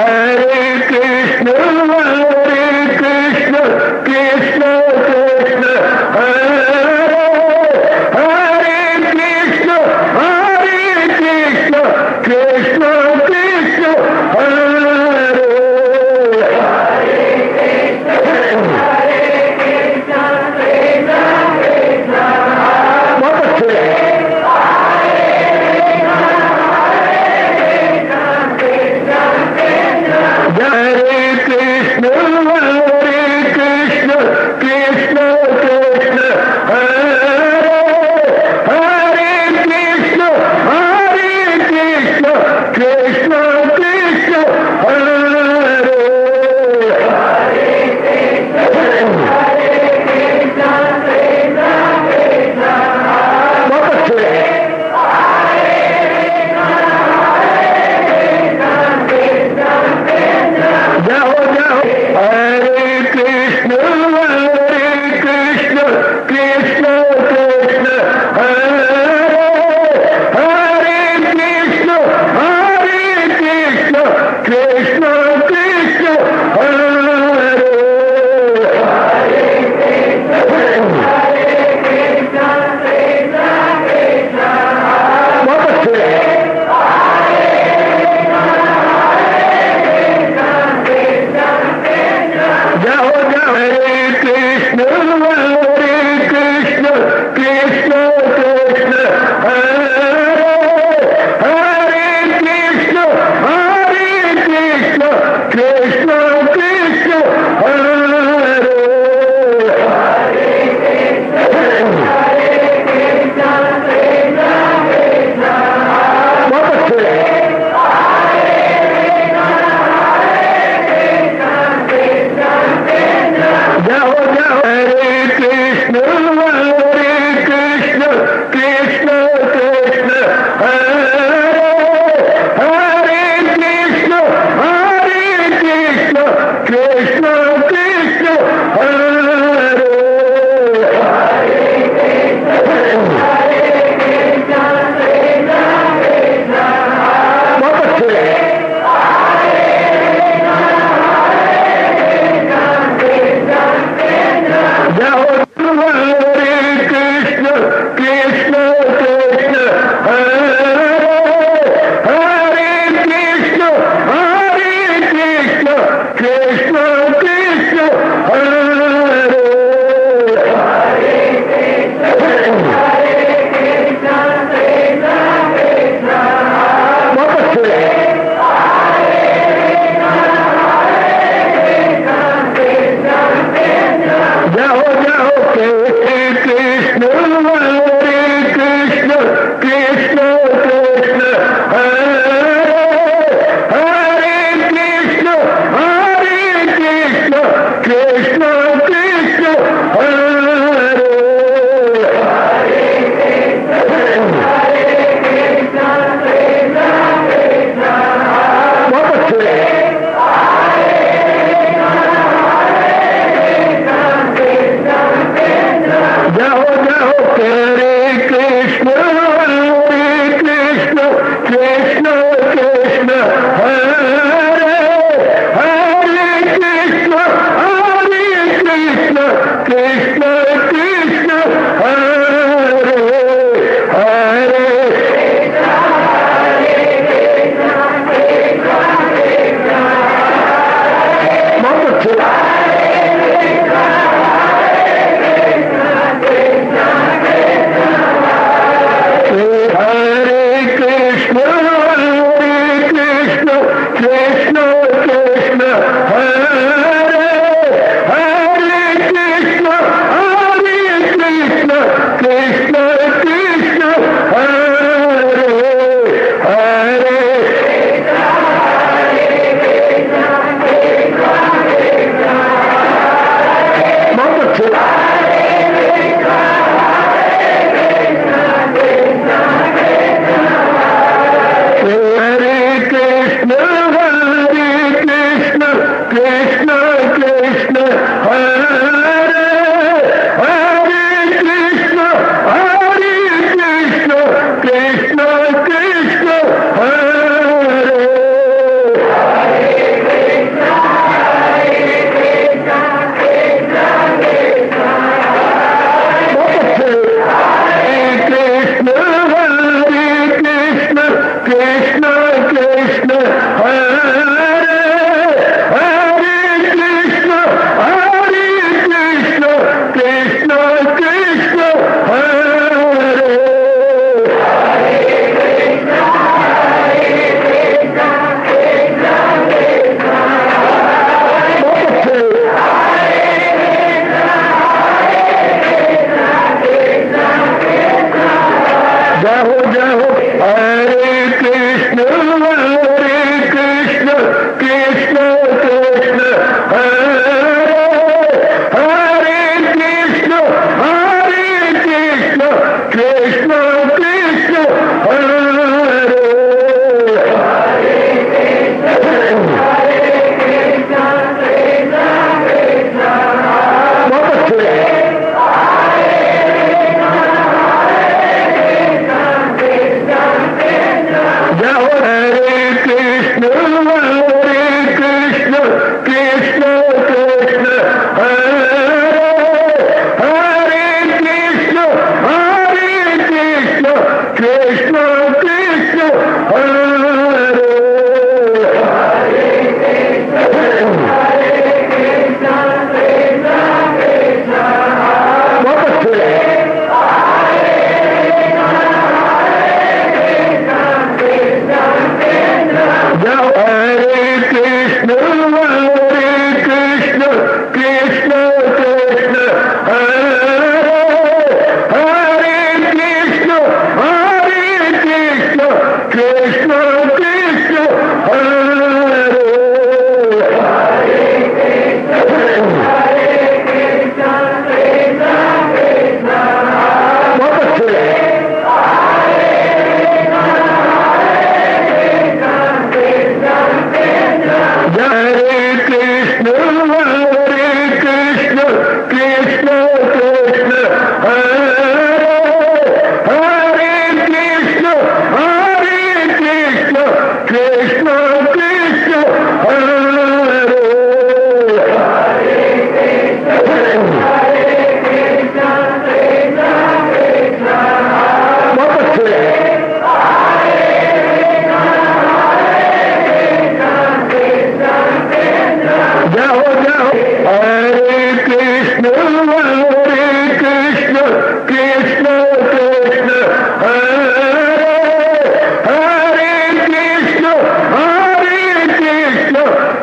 Hare Krishna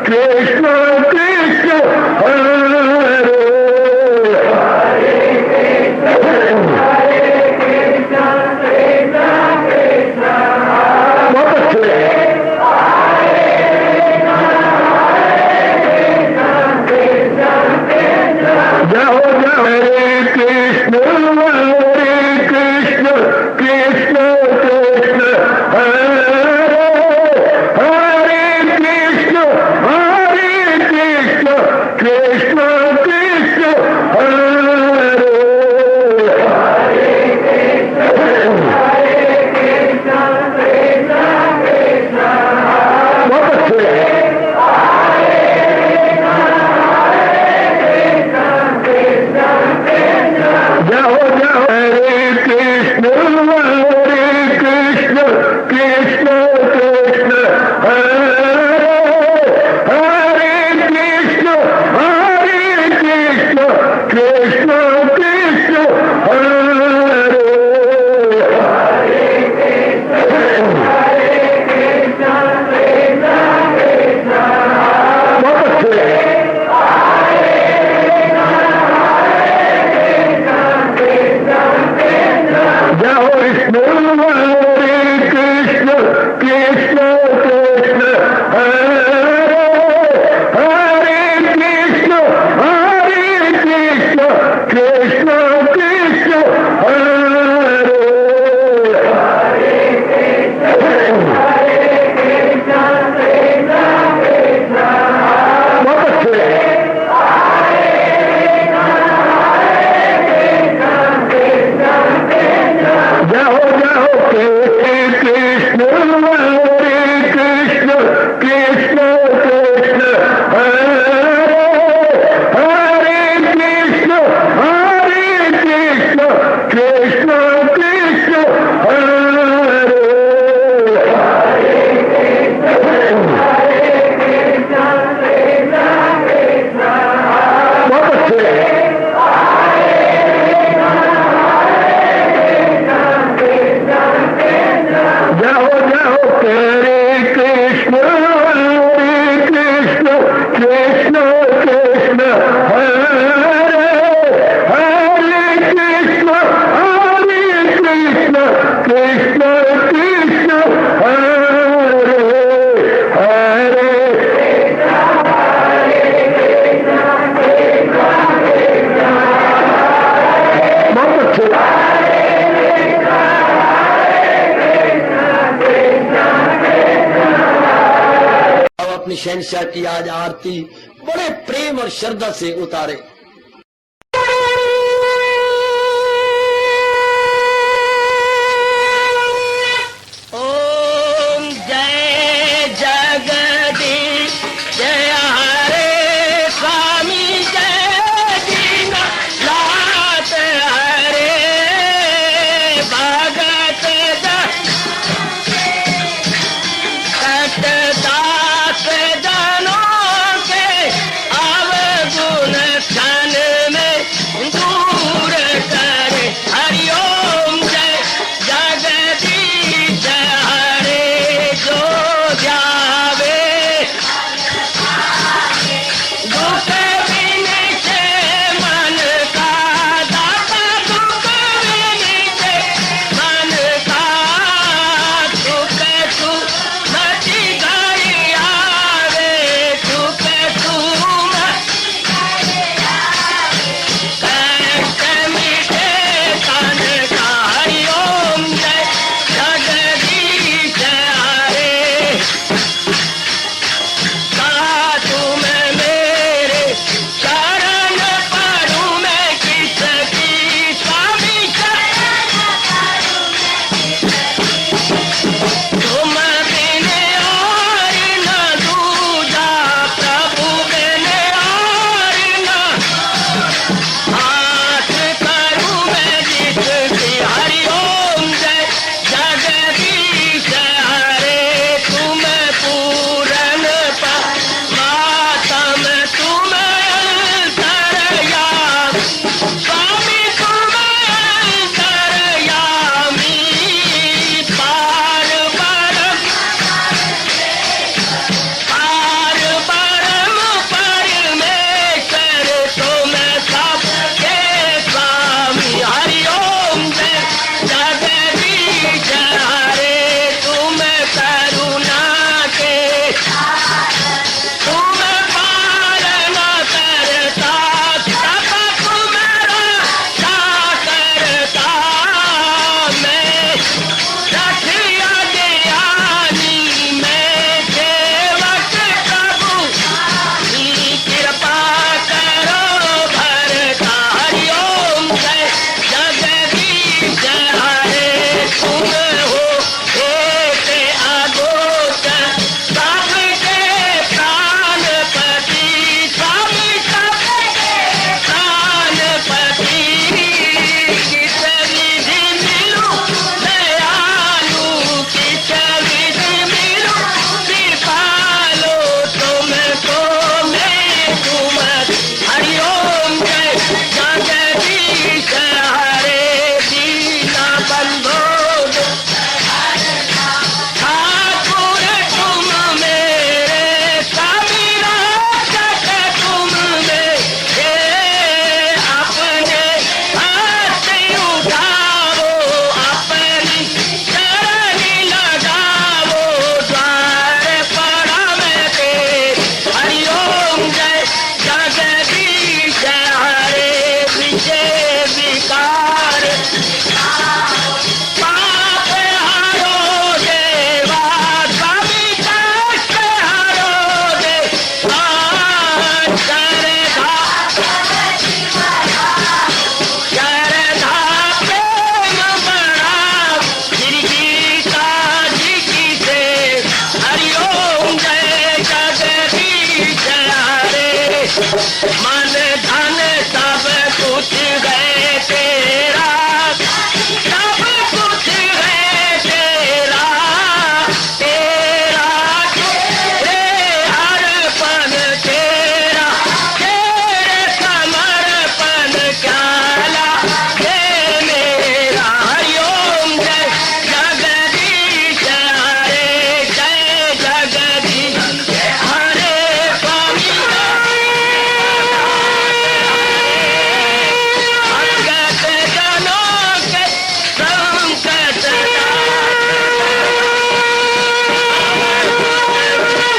Krishna Krishna हरे जाओ जाओ हरे कृष्ण कृष्ण कृष्ण हरे हरे कृष्ण कृष्ण कृष्ण हरे बहुत अच्छे जाओ जाओ हरे कृष्ण कृष्ण कृष्ण हरे हरे कृष्ण कृष्ण कृष्ण हरे बहुत अच्छे जाओ विष्णु हरे कृष्ण कृष्ण हरे हरे कृष्ण कृष्ण कृष्ण हरे बहुत अच्छे जाओ जाओ कृष्ण हरे कृष्ण कृष्ण हरे हरे कृष्ण कृष्ण कृष्ण हरे बहुत अच्छे जाओ जाओ हरे कृष्ण कृष्ण हरे हरे कृष्ण कृष्ण कृष्ण हरे हरे बहुत अच्छे अपनी शहंशाह की आज आरती बड़े प्रेम और श्रद्धा से उतारे। ओम जय जगदीश जय हरे स्वामी जय दीनानाथ हरे भगत दास जनों के अवगुण मन धन सब कुछ है तेरा, सब कुछ है तेरा, तेरा तेरे हर पल तेरा, तेरे समर्पण क्या हे मेरा। हरिओम जय जगदीश हरे, जय जगदीश हरे स्वामी भगत जनों के संकट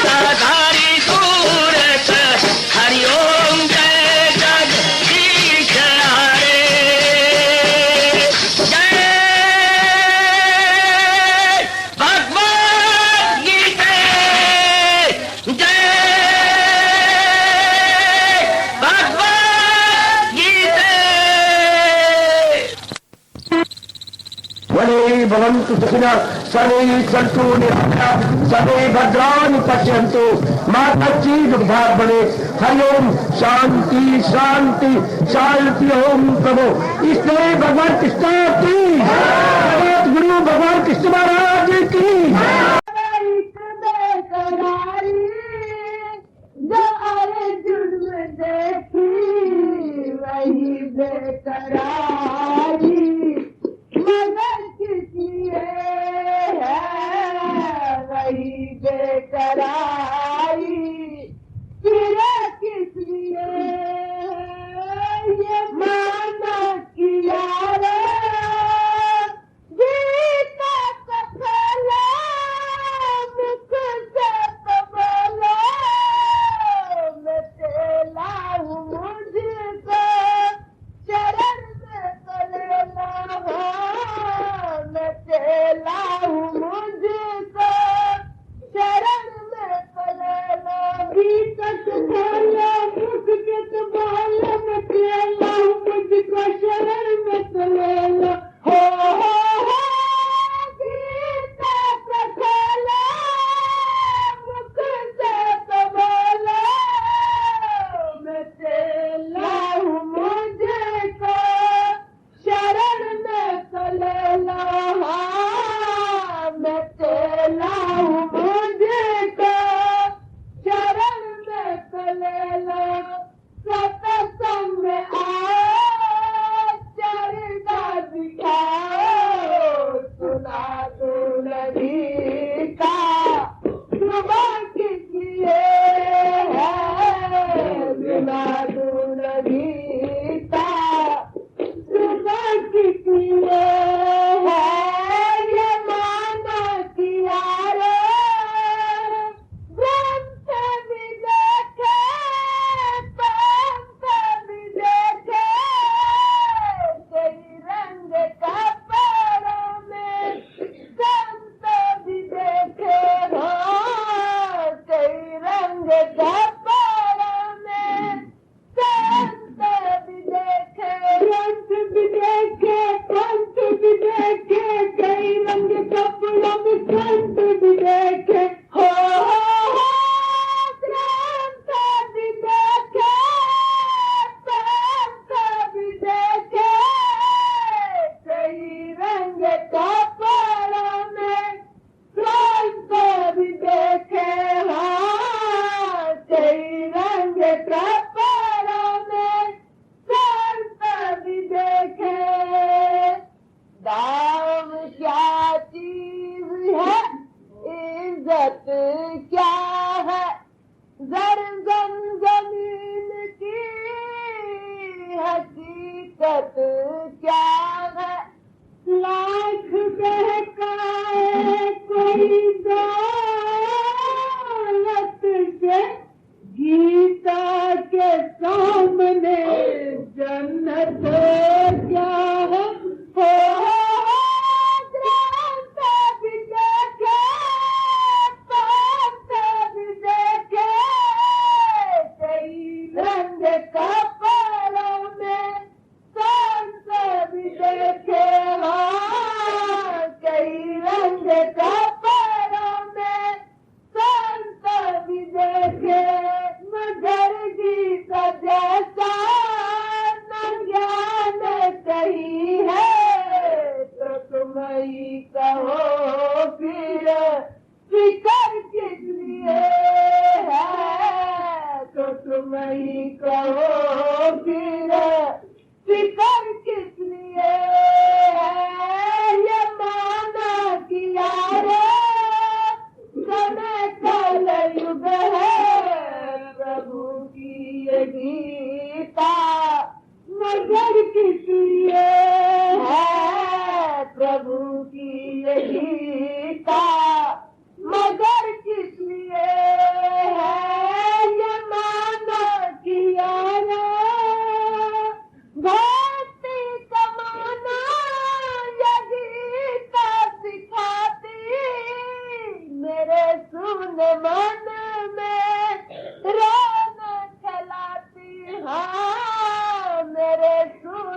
साधारी दूर कर। हरिओम जय जगदीश हरे, जय भगवद गीता, जय भगवद गीता। वने भवन्तु सुखिनः सर्वे सन्तु निरामयाः सर्वे भद्राणि पश्यन्तु मा कश्चित् दुःखात् भवेत्। हरि ओम शांति शांति शांति। ओम प्रभु इसलिए भगवान कृष्ण की जगत गुरु भगवान कृष्ण महाराज की। जो अर्जुन में देखी वही बेकरारी, मगर किसी है वही बेकरारी, फिर किसी ये माना किया रे गीता कथला मुख से तो बोलो मैं तेला हूँ मुझको चरण में तो लेना हो, मैं तेला हूँ मुझको चरण में तो लेना। गीता कथला मुख के तो बोलो मैं तेला हूँ मुझको शरण में तो लेना हो। गीता कथला मुख से तो बोलो मैं तेला हूँ मुझको शरण में तो लेना, मैं तेला हूँ मुझको शरण में तो लेना। सत्संग में आओ चरना दिखाओ, सुना दो नदी का सुबह किसिए है, सुना दो नदी का सुबह किसिए है। ये माना किया रे ग्रंथ भी देखे पंथ भी देखे, कई रंग कपड़ों में संत भी देखे हो, कई रंग कपड़ों में संत भी देखे, ग्रंथ भी देखे पंथ भी देखे, कई रंग कपड़ों में संत भी देखे हो, ग्रंथ भी देखे पंथ भी देखे, कई रंग कपड़ों में संत भी देखे हो, कई रंग कपड़ों में संत भी देखे। दाम क्या चीज है, इज्जत क्या है, जर जमीन की हकीकत क्या है, लाख बहकाए कोई दौलत से, गीता के सामने जन्नत क्या है। ग्रंथ भी देखे पंथ भी देखे, कई रंग कपड़ों में संत भी देखे हो, कई रंग कपड़ों में संत भी देखे, मगर गीता तुम ही कहो फिकर किस लिए है ये माना किया रे समय कल युग है प्रभु की ये गीता मगर किस लिए है प्रभु की ये गीता मगर किस लिए है ये माना किया ना भक्ति कमाना ये गीता सिखाती मेरे सुन मन में रोन खिलाती हाँ मेरे सुन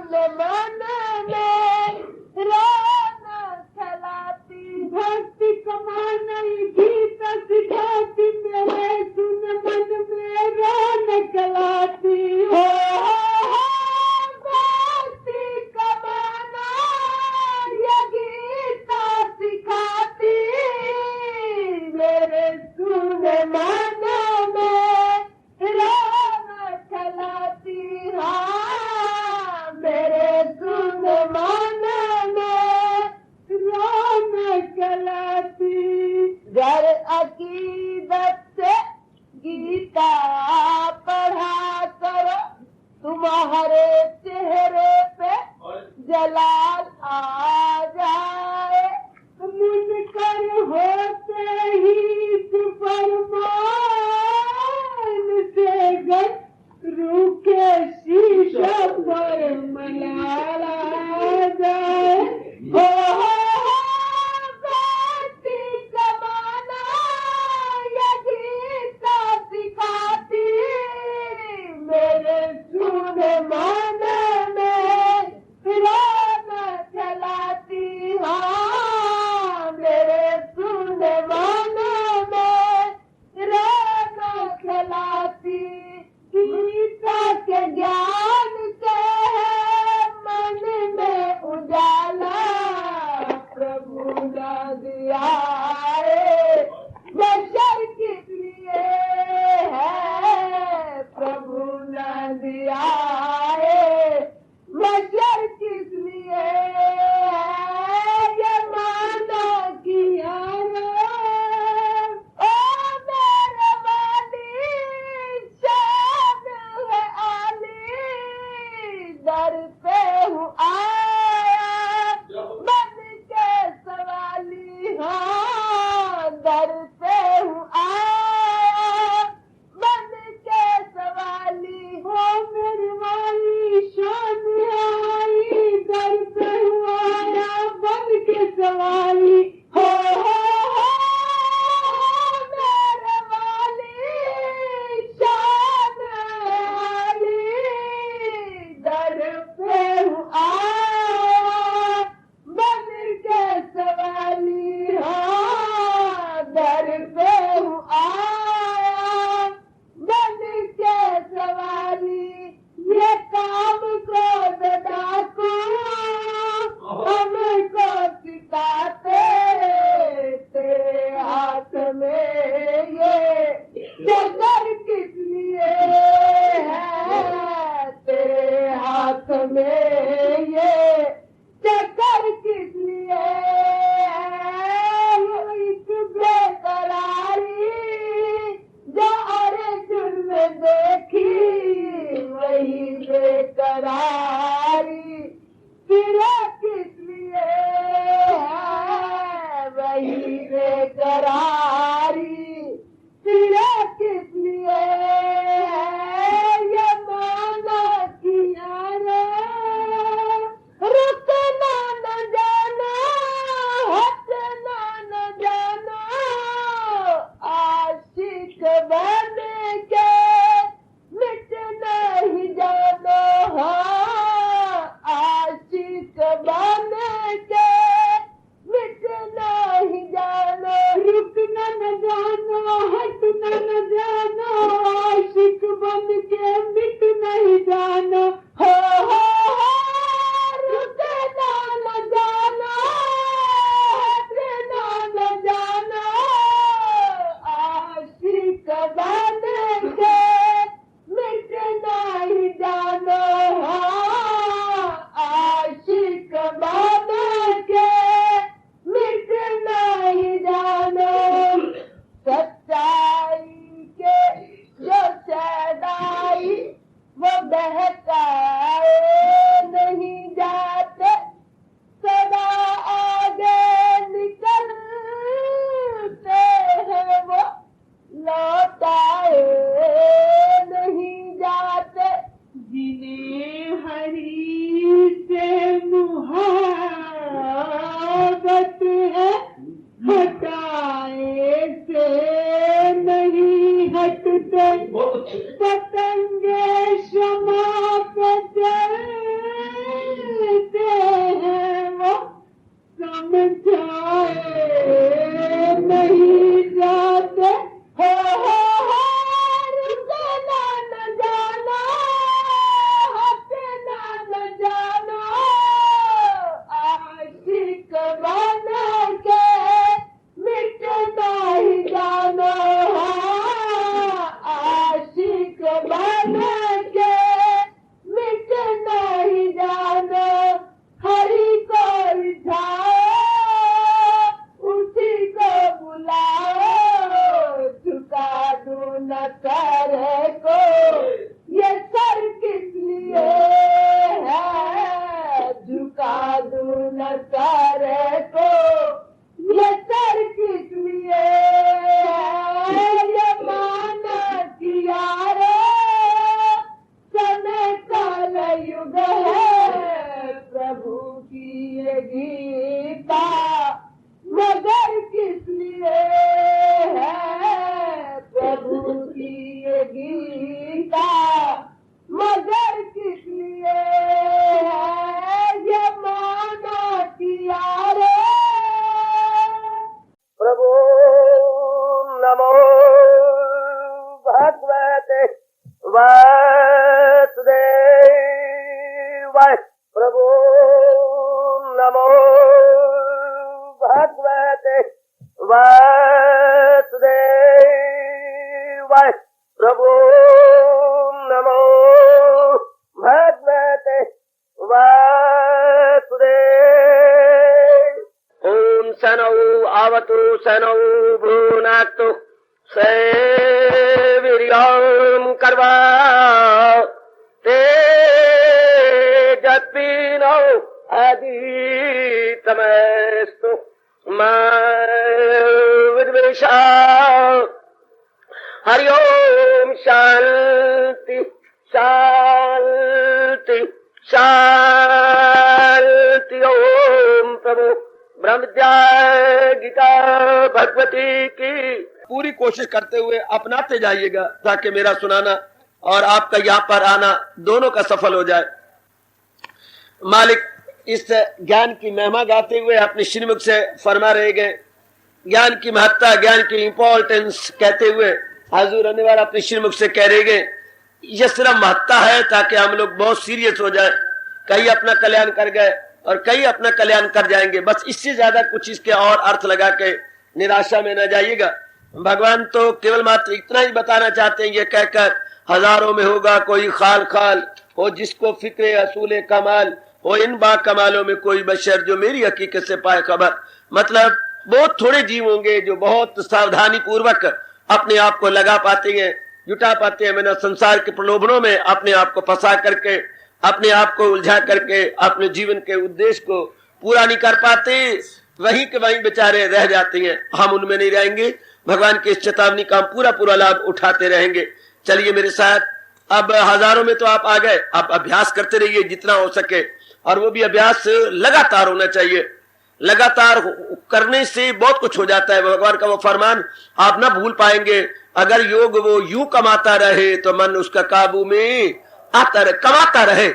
जमाने के मिट नहीं जाना हरि को रिझाओ उसी को बुलाओ झुका दूं न सर को ये सर किस लिए है झुका दूं न सर को ये सर किस लिए है ये माना किया रे समय काल युग है प्रभु की ये गीता मगर किस लिए है प्रभु की ये गीता मगर किस लिए है ये माना किया रे प्रभु नमो भगवते वासुदेवाय प्रभु नमो भगवते वासुदेवाय प्रभु नमो भगवते वासुदेव ओम सनौ आवतु सनौ भ्रूनाक्तु सेवीर्यं कर्वा तेजस्विनो आदितमस्तु मा विद्वेषा हरि ओम शांति शांति शांति ओम प्रभु ब्रह्म विद्या गीता भगवती की पूरी कोशिश करते हुए अपनाते जाइएगा ताकि मेरा सुनाना और आपका यहाँ पर आना दोनों का सफल हो जाए। मालिक इस ज्ञान की महिमा गाते हुए अपने श्रीमुख से फरमा रहे गए, ज्ञान की महत्ता ज्ञान की इंपॉर्टेंस कहते हुए हाजुर रहने वाला अपने श्रीमुख से कह रहे गए यह सिर्फ महत्ता है ताकि हम लोग बहुत सीरियस हो जाए। कई अपना कल्याण कर गए और कई अपना कल्याण कर जाएंगे, बस इससे ज्यादा कुछ इसके और अर्थ लगा के निराशा में न जाइएगा। भगवान तो केवल मात्र इतना ही बताना चाहते हैं, ये कहकर हजारों में होगा कोई खाल खाल हो जिसको फिक्रे असूले कमाल हो इन बा कमालों में कोई बशर जो मेरी हकीकत से पाए खबर। मतलब बहुत थोड़े जीव होंगे जो बहुत सावधानी पूर्वक अपने आप को लगा पाते हैं, जुटा पाते हैं, मैंने संसार के प्रलोभनों में अपने आप को फंसा करके अपने आप को उलझा करके अपने जीवन के उद्देश्य को पूरा नहीं कर पाते, वहीं के वहीं बेचारे रह जाते हैं। हम उनमें नहीं रहेंगे, भगवान की इस चेतावनी का हम पूरा पूरा लाभ उठाते रहेंगे। चलिए मेरे साथ, अब हजारों में तो आप आ गए, आप अभ्यास करते रहिए जितना हो सके, और वो भी अभ्यास लगातार होना चाहिए। लगातार करने से बहुत कुछ हो जाता है। भगवान का वो फरमान आप ना भूल पाएंगे, अगर योग वो यूं कमाता रहे तो मन उसका काबू में आता रहे, कमाता रहे।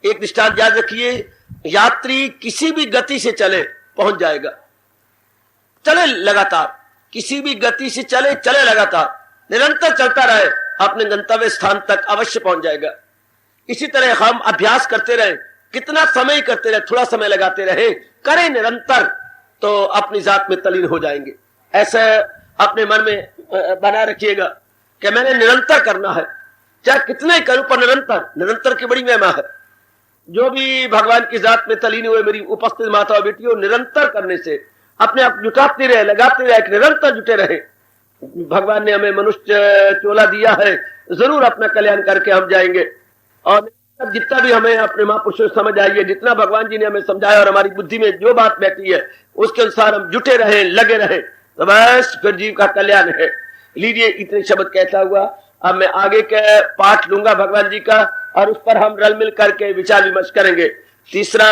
एक दृष्टांत याद रखिए, यात्री किसी भी गति से चले पहुंच जाएगा। चले लगातार, किसी भी गति से चले लगातार, निरंतर चलता रहे, अपने गंतव्य स्थान तक अवश्य पहुंच जाएगा। इसी तरह हम अभ्यास करते रहे, कितना समय करते रहे, थोड़ा समय लगाते रहे, करें निरंतर, तो अपनी जात में तलीन हो जाएंगे। ऐसा अपने मन में बना रखिएगा कि मैंने निरंतर करना है, चाहे कितना ही करूं पर निरंतर की बड़ी महिमा है। जो भी भगवान की जात में तलीन हुए मेरी उपस्थित माता और बेटियों, निरंतर करने से अपने आप जुटाते रहे, लगाते रहे, निरंतर जुटे रहे। भगवान ने हमें मनुष्य चोला दिया है, जरूर अपना कल्याण करके हम जाएंगे। और जितना भी हमें अपने महापुरुषों समझ आइए, जितना भगवान जी ने हमें समझाया और हमारी बुद्धि में जो बात बैठी है उसके अनुसार हम जुटे रहे, लगे रहे, तो बस फिर जीव का कल्याण है। लीजिए इतने शब्द कहता हुआ अब मैं आगे के पाठ लूंगा भगवान जी का, और उस पर हम रल मिल करके विचार विमर्श करेंगे। तीसरा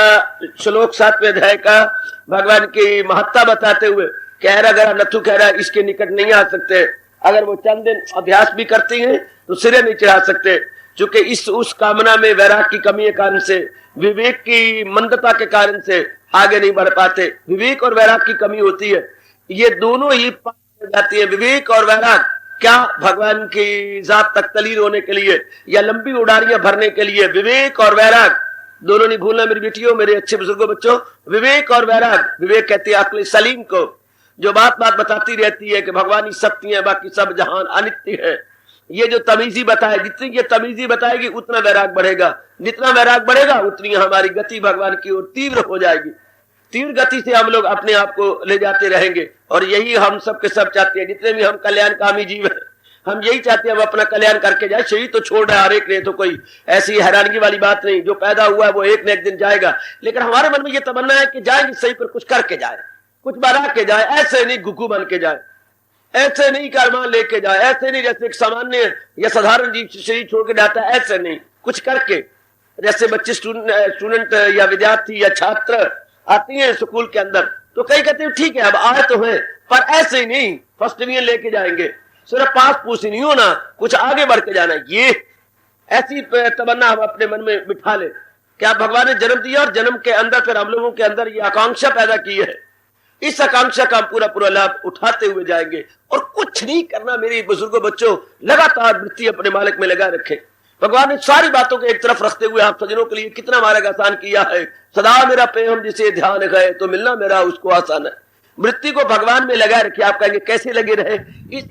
श्लोक 7वें अध्याय का भगवान की महत्ता बताते हुए कह रहा, अगर नथु कह रहा इसके निकट नहीं आ सकते, अगर वो चंद दिन अभ्यास भी करती हैं तो सिरे नहीं चढ़ा सकते, क्योंकि इस उस कामना में वैराग की कमी के कारण से, विवेक की मंदता के कारण से आगे नहीं बढ़ पाते। विवेक और वैराग की कमी होती है, ये दोनों ही जाती है। विवेक और वैराग क्या भगवान की जात तक तलीन होने के लिए या लंबी उड़ारियां भरने के लिए, विवेक और वैराग दोनों नहीं भूलना मेरी बेटियों, मेरे अच्छे बुजुर्गों, बच्चों। विवेक और वैराग, विवेक कहती है अक्ल सलीम को, जो बात बात बताती रहती है कि भगवान ही शक्ति है, बाकी सब जहान अनित्य है। ये जो तमीजी बताए, जितनी ये तमीजी बताएगी उतना वैराग बढ़ेगा, जितना वैराग बढ़ेगा उतनी हमारी गति भगवान की ओर तीव्र हो जाएगी। तीव्र गति से हम लोग अपने आप को ले जाते रहेंगे और यही हम सब के सब चाहते हैं। जितने भी हम कल्याणकामी जीव हैं, हम यही चाहते हैं हम अपना कल्याण करके जाए। शरीर तो छोड़ रहा है हर एक ने, तो कोई ऐसी हैरानगी वाली बात नहीं। जो पैदा हुआ है वो एक न एक दिन जाएगा, लेकिन हमारे मन में ये तमन्ना है कि जाएंगे सही पर कुछ करके जाए, कुछ बना के जाए। ऐसे नहीं घुघू बन के जाए, ऐसे नहीं कारमान लेके जाए, ऐसे नहीं जैसे एक सामान्य या साधारण जीव शरीर छोड़ के जाता है, ऐसे नहीं, कुछ करके। जैसे बच्चे स्टूडेंट या विद्यार्थी या छात्र आती है स्कूल के अंदर, तो कई कहते हैं ठीक है अब आए तो है, पर ऐसे ही नहीं फर्स्ट डिवीजन लेके जाएंगे, सिर्फ पास पूछ नहीं होना, कुछ आगे बढ़ के जाना। ये ऐसी तमन्ना हम अपने मन में बिठा ले। क्या भगवान ने जन्म दिया और जन्म के अंदर फिर हम लोगों के अंदर ये आकांक्षा पैदा की है। इस आकांक्षा का हम पूरा लाभ उठाते हुए जाएंगे और कुछ नहीं करना। मेरी बुजुर्गों बच्चों, लगातार वृत्ति अपने मालिक में लगा रखे। भगवान ने सारी बातों को एक तरफ रखते हुए आप सज्जनों के लिए कितना मार्ग आसान किया है। सदा मेरा प्रेम जिसे ध्यान गए तो मिलना मेरा उसको आसान है। वृत्ति को भगवान में लगा रखिए। आप कहेंगे कैसे लगे रहे?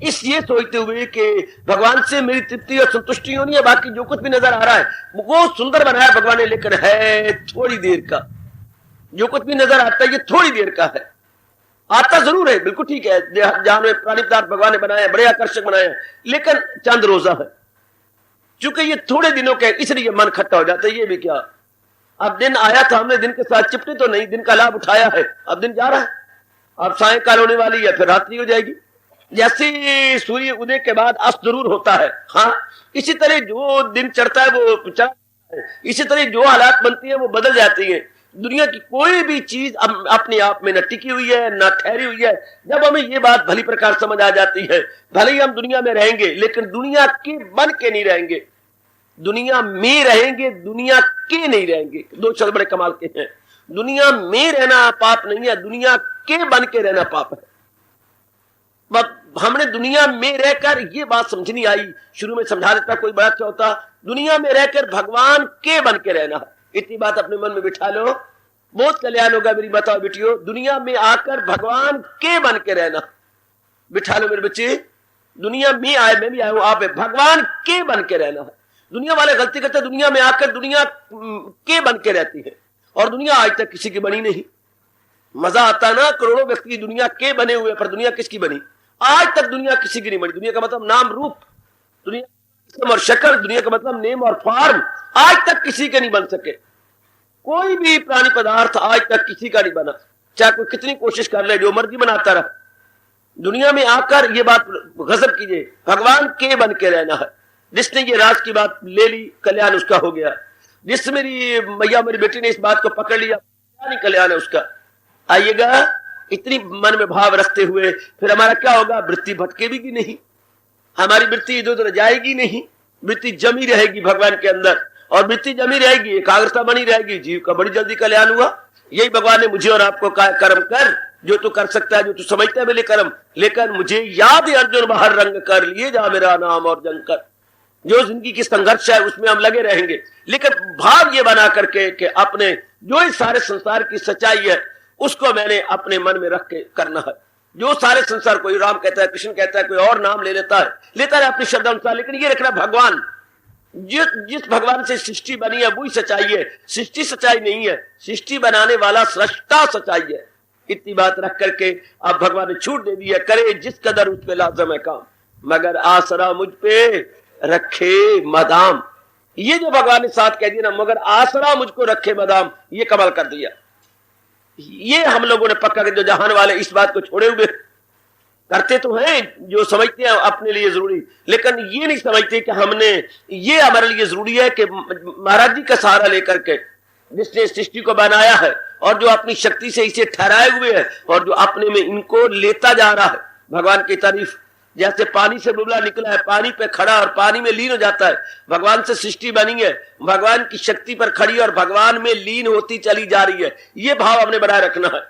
इस ये सोचते हुए कि भगवान से मेरी तृप्ति और संतुष्टि होनी है, बाकी जो कुछ भी नजर आ रहा है वो सुंदर बनाया भगवान ने, लेकिन है थोड़ी देर का। जो कुछ भी नजर आता है ये थोड़ी देर का है। आता जरूर है, बिल्कुल ठीक है, जहां में प्राणी पदार्थ भगवान ने बनाया बड़े आकर्षक बनाया, लेकिन चंद रोजा है। चूंकि ये थोड़े दिनों के, इसलिए मन खट्टा हो जाता है। ये भी क्या, अब दिन आया था, हमने दिन के साथ चिपटे तो नहीं, दिन का लाभ उठाया है, अब दिन जा रहा है, अब सायंकाल होने वाली है, फिर रात्रि हो जाएगी। जैसे सूर्य उदय के बाद अस्त जरूर होता है, हाँ, इसी तरह जो दिन चढ़ता है वो चढ़ता है, इसी तरह जो हालात बनती है वो बदल जाती है। दुनिया की कोई भी चीज अपने आप में न टिकी हुई है न ठहरी हुई है। जब हमें ये बात भली प्रकार समझ आ जाती है, भले ही हम दुनिया में रहेंगे लेकिन दुनिया के बन के नहीं रहेंगे, दुनिया में रहेंगे, दुनिया के नहीं रहेंगे। दो शब्द बड़े कमाल के हैं। दुनिया में रहना पाप नहीं है, दुनिया के बन के रहना पाप है। हमने दुनिया में रहकर ये बात समझ नहीं आई, शुरू में समझा देता कोई बड़ा अच्छा होता। दुनिया में रहकर भगवान के बन के रहना, इतनी बात अपने मन में बिठा लो, बहुत कल्याण होगा। मेरी बताओ बेटियों, दुनिया में आकर भगवान के बन के रहना, बिठा लो मेरे बच्चे। दुनिया में आए, मैं भी आया हूं, आप भगवान के बन के रहना है। दुनिया वाले गलती करते, दुनिया में आकर दुनिया के बन के रहती है, और दुनिया आज तक किसी की बनी नहीं। मजा आता ना, करोड़ों व्यक्ति दुनिया के बने हुए, पर दुनिया किसकी बनी? आज तक दुनिया किसी की नहीं बनी। दुनिया का मतलब नाम रूप, दुनिया और शक्ल, दुनिया का मतलब नेम और फॉर्म, आज तक किसी के नहीं बन सके। कोई भी प्राणी पदार्थ आज तक किसी का नहीं बना, चाहे कोई कितनी कोशिश कर ले, जो मर्जी बनाता रहा। दुनिया में आकर ये बात गजब कीजिए, भगवान के बन के रहना है। जिसने ये राज की बात ले ली, कल्याण उसका हो गया। जिस मेरी मैया, मेरी बेटी ने इस बात को पकड़ लिया, क्या नहीं कल्याण है उसका। आइएगा, इतनी मन में भाव रखते हुए फिर हमारा क्या होगा? वृत्ति भटकेगी भी नहीं, हमारी वृत्ति इधर उधर जाएगी नहीं, वृत्ति जमी रहेगी भगवान के अंदर, और वृत्ति जमी रहेगी, एकाग्रता बनी रहेगी, जीव का बड़ी जल्दी कल्याण हुआ। यही भगवान ने मुझे और आपको कहा, कर्म कर जो तू कर सकता है, जो तू समझता है मेरे कर्म, लेकिन मुझे याद अर्जुन बाहर रंग कर लिए जा मेरा नाम और जंग कर। जो जिंदगी की संघर्ष है उसमें हम लगे रहेंगे, लेकिन भाव ये बना करके कि अपने जो इस सारे संसार की सच्चाई है उसको मैंने अपने मन में रख के करना है। जो सारे संसार, कोई राम कहता है, कृष्ण कहता है, कोई और नाम ले लेता है अपनी श्रद्धा अनुसार, लेकिन ये रखना भगवान, जिस भगवान से सृष्टि बनी है वही सच्चाई है। सृष्टि सच्चाई नहीं है, सृष्टि बनाने वाला सृष्टा सच्चाई है। इतनी बात रख करके अब भगवान ने छूट दे दी है, करे जिस कदर उस पे लाजम है काम, मगर आसरा मुझ पे रखे मदाम। ये जो भगवान ने साथ कह दिया ना, मगर आसरा मुझको रखे मदाम, ये कमाल कर दिया। ये हम लोगों ने पक्का कर, जो जहान वाले इस बात को छोड़े हुए करते तो हैं, जो समझते हैं अपने लिए जरूरी, लेकिन ये नहीं समझते कि हमने, ये हमारे लिए जरूरी है कि महाराज जी का सहारा लेकर के, जिसने सृष्टि को बनाया है और जो अपनी शक्ति से इसे ठहराए हुए है और जो अपने में इनको लेता जा रहा है, भगवान की तारीफ। जैसे पानी से बुलबुला निकला है, पानी पे खड़ा और पानी में लीन हो जाता है, भगवान से सृष्टि बनी है, भगवान की शक्ति पर खड़ी और भगवान में लीन होती चली जा रही है। ये भाव हमने बनाए रखना है।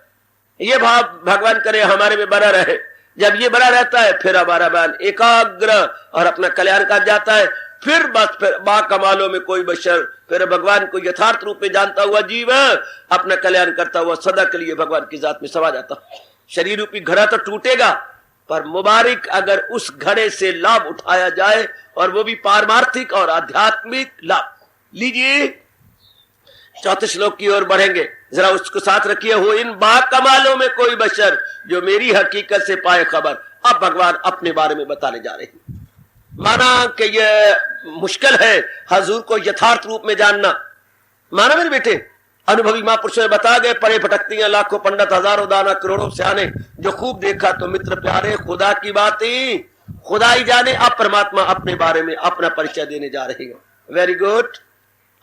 ये भाव भगवान करे हमारे में बना रहे। जब ये बना रहता है फिर हमारा मान एकाग्र और अपना कल्याण कर जाता है। फिर बस फिर बा कमालों में कोई बशर, फिर भगवान को यथार्थ रूप में जानता हुआ जीव अपना कल्याण करता हुआ सदा के लिए भगवान की जात में समा जाता। शरीर रूपी घड़ा तो टूटेगा, पर मुबारक अगर उस घड़े से लाभ उठाया जाए, और वो भी पारमार्थिक और आध्यात्मिक लाभ। लीजिए चौथे श्लोक की ओर बढ़ेंगे, जरा उसको साथ रखिए। हो इन बाकमालों में कोई बशर जो मेरी हकीकत से पाए खबर। अब भगवान अपने बारे में बताने जा रहे हैं। माना कि यह मुश्किल है हजूर को यथार्थ रूप में जानना। माना मेरे बेटे, अनुभवी महापुरुषों ने बता गए, परे भटकती लाखों पंडित हजारों दाना करोड़ों सियाने, जो खूब देखा तो मित्र प्यारे, खुदा की बातें खुदा ही जाने। अब परमात्मा अपने बारे में अपना परिचय देने जा रही है। Very good.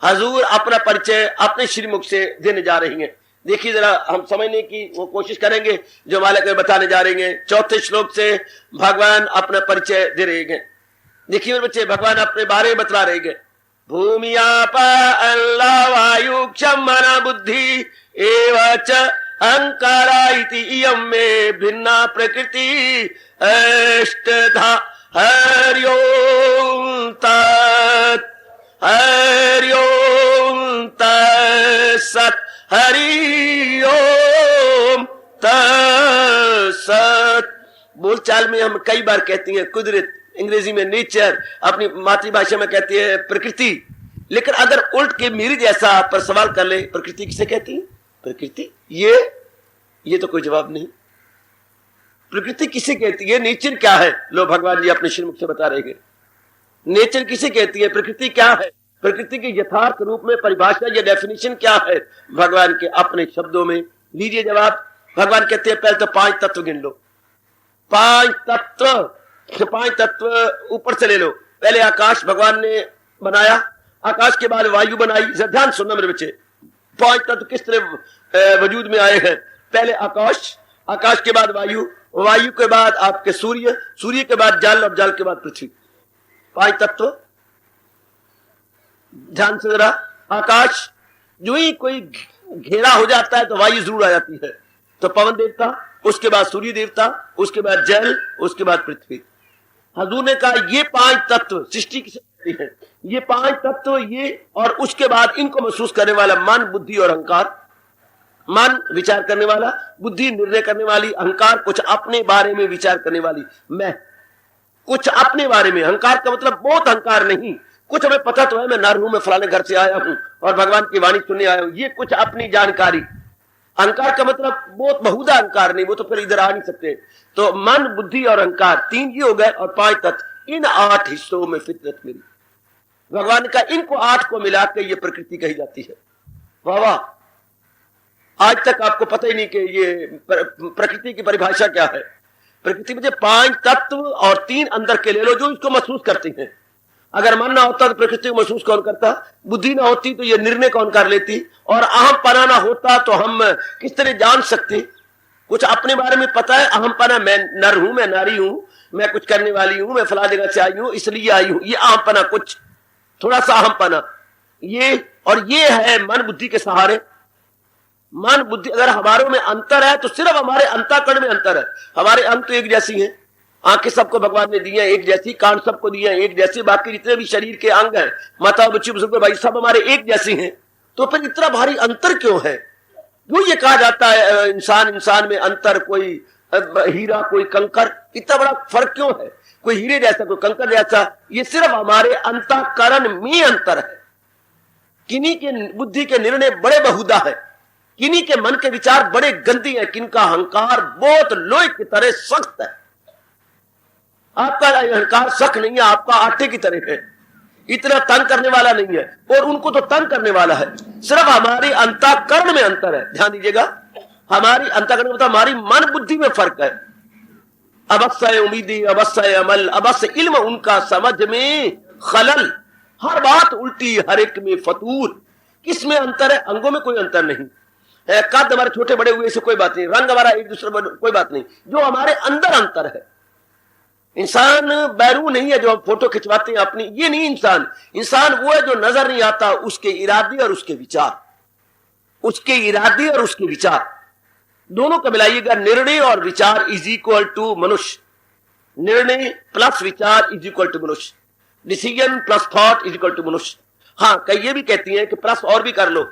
हजूर अपना परिचय अपने श्रीमुख से देने जा रही हैं। देखिए जरा हम समझने की वो कोशिश करेंगे जो मालिक बताने जा रहे हैं। चौथे श्लोक से भगवान अपना परिचय दे रहे हैं। देखिए मेरे बच्चे, भगवान अपने बारे में बता रहे हैं। भूमि आपा अल्लाह वायु क्षम मन बुद्धि एवच अहंकारा इति इयं में भिन्ना प्रकृति अष्टधा हरि ओम तत् हरि ओम तत्सत् हरि ओम तत्सत्। बोलचाल में हम कई बार कहते हैं कुदरत, अंग्रेजी में नेचर, अपनी मातृभाषा में कहती है प्रकृति। लेकिन अगर उल्ट के मेरी जैसा पर सवाल कर ले, प्रकृति किसे कहती है? प्रकृति ये तो कोई जवाब नहीं। प्रकृति किसे कहती है? नेचर क्या है? लो भगवान जी अपने श्रीमुख से बता रहे हैं। नेचर किसे कहती है? प्रकृति क्या है? प्रकृति के यथार्थ रूप में परिभाषा या डेफिनेशन क्या है भगवान के अपने शब्दों में? लीजिए जवाब। भगवान कहते हैं पहले तो 5 तत्व गिन लो। 5 तत्व ऊपर से ले लो। पहले आकाश भगवान ने बनाया, आकाश के बाद वायु बनाई। ध्यान सुनना मेरे बच्चे, 5 तत्व किस तरह वजूद में आए हैं। पहले आकाश, आकाश के बाद वायु, वायु के बाद आपके सूर्य, सूर्य के बाद जल, और जल के बाद पृथ्वी। 5 तत्व। ध्यान से जरा, आकाश जो ही कोई घेरा हो जाता है तो वायु जरूर आ जाती है, तो पवन देवता, उसके बाद सूर्य देवता, उसके बाद जल, उसके बाद पृथ्वी। हजूर ने कहा ये 5 तत्व सृष्टि किसे कहती है? ये 5 तत्व ये, और उसके बाद इनको महसूस करने वाला मन, बुद्धि और अहंकार। मन विचार करने वाला, बुद्धि निर्णय करने वाली, अहंकार कुछ अपने बारे में विचार करने वाली, मैं कुछ अपने बारे में। अहंकार का मतलब बहुत अहंकार नहीं, कुछ हमें पता तो है मैं नर हूं, मैं फलाने घर से आया हूं और भगवान की वाणी सुनने आया हूं, ये कुछ अपनी जानकारी। अहंकार का मतलब बहुत बहुधा अहंकार नहीं, वो तो फिर इधर आ नहीं सकते। तो मन, बुद्धि और अहंकार 3 ये हो गए, और 5 तत्व। इन 8 हिस्सों में फितरत मिली। भगवान का इनको 8 को मिलाकर ये प्रकृति कही जाती है। वाह वाह, आज तक आपको पता ही नहीं कि ये प्रकृति की परिभाषा क्या है। प्रकृति में 5 तत्व और 3 अंदर के ले लो जो इसको महसूस करते हैं। अगर मन ना होता तो प्रकृति को महसूस कौन करता? बुद्धि ना होती तो ये निर्णय कौन कर लेती? और अहम पना ना होता तो हम किस तरह जान सकते? कुछ अपने बारे में पता है, अहम पना, मैं नर हूं, मैं नारी हूं, मैं कुछ करने वाली हूं, मैं फला जगह से आई हूं इसलिए आई हूं, ये अहम पना, कुछ थोड़ा सा अहम पना ये। और ये है मन बुद्धि के सहारे। मन बुद्धि अगर हमारों में अंतर है तो सिर्फ हमारे अंतःकरण में अंतर है। हमारे अंग तो एक जैसी हैं, आंखें सबको भगवान ने दी है एक जैसी, कान सबको दिए हैं एक जैसी, बाकी जितने भी शरीर के अंग हैं, माता बच्ची बुजुर्ग भाई सब हमारे एक जैसे हैं। तो फिर इतना भारी अंतर क्यों है? क्यों ये कहा जाता है इंसान में अंतर, कोई हीरा कोई कंकर, इतना बड़ा फर्क क्यों है? कोई हीरे जैसा कोई कंकर जैसा, ये सिर्फ हमारे अंतःकरण में अंतर है। किन्हीं के बुद्धि के निर्णय बड़े बहुधा है, किन्हीं के मन के विचार बड़े गंदी है, किनका अहंकार बहुत लोहे की तरह सख्त है। आपका अहंकार सख्त नहीं है, आपका आटे की तरह है, इतना तंग करने वाला नहीं है, और उनको तो तंग करने वाला है। सिर्फ हमारी अंतःकरण में अंतर है। ध्यान दीजिएगा, हमारी अंतःकरण मतलब हमारी मन बुद्धि में फर्क है। अवश्य उम्मीदी, अवश्य अमल, अवश्य इल्म, उनका समझ में खलल, हर बात उल्टी, हर एक में फतूर। किसमें अंतर है? अंगों में कोई अंतर नहीं, कद हमारे छोटे बड़े हुए से कोई बात नहीं, रंग हमारा एक दूसरे कोई बात नहीं, जो हमारे अंदर अंतर है। इंसान बैरू नहीं है जो हम फोटो खिंचवाते हैं अपनी, ये नहीं इंसान। इंसान वो है जो नजर नहीं आता, उसके इरादे और उसके विचार, उसके इरादे और उसके विचार दोनों को मिलाइएगा। निर्णय और विचार इज इक्वल टू मनुष्य। निर्णय प्लस विचार इज इक्वल टू मनुष्य। Decision plus thought is equal to मनुष्य। हाँ, कई ये भी कहती हैं कि प्लस और भी कर लो,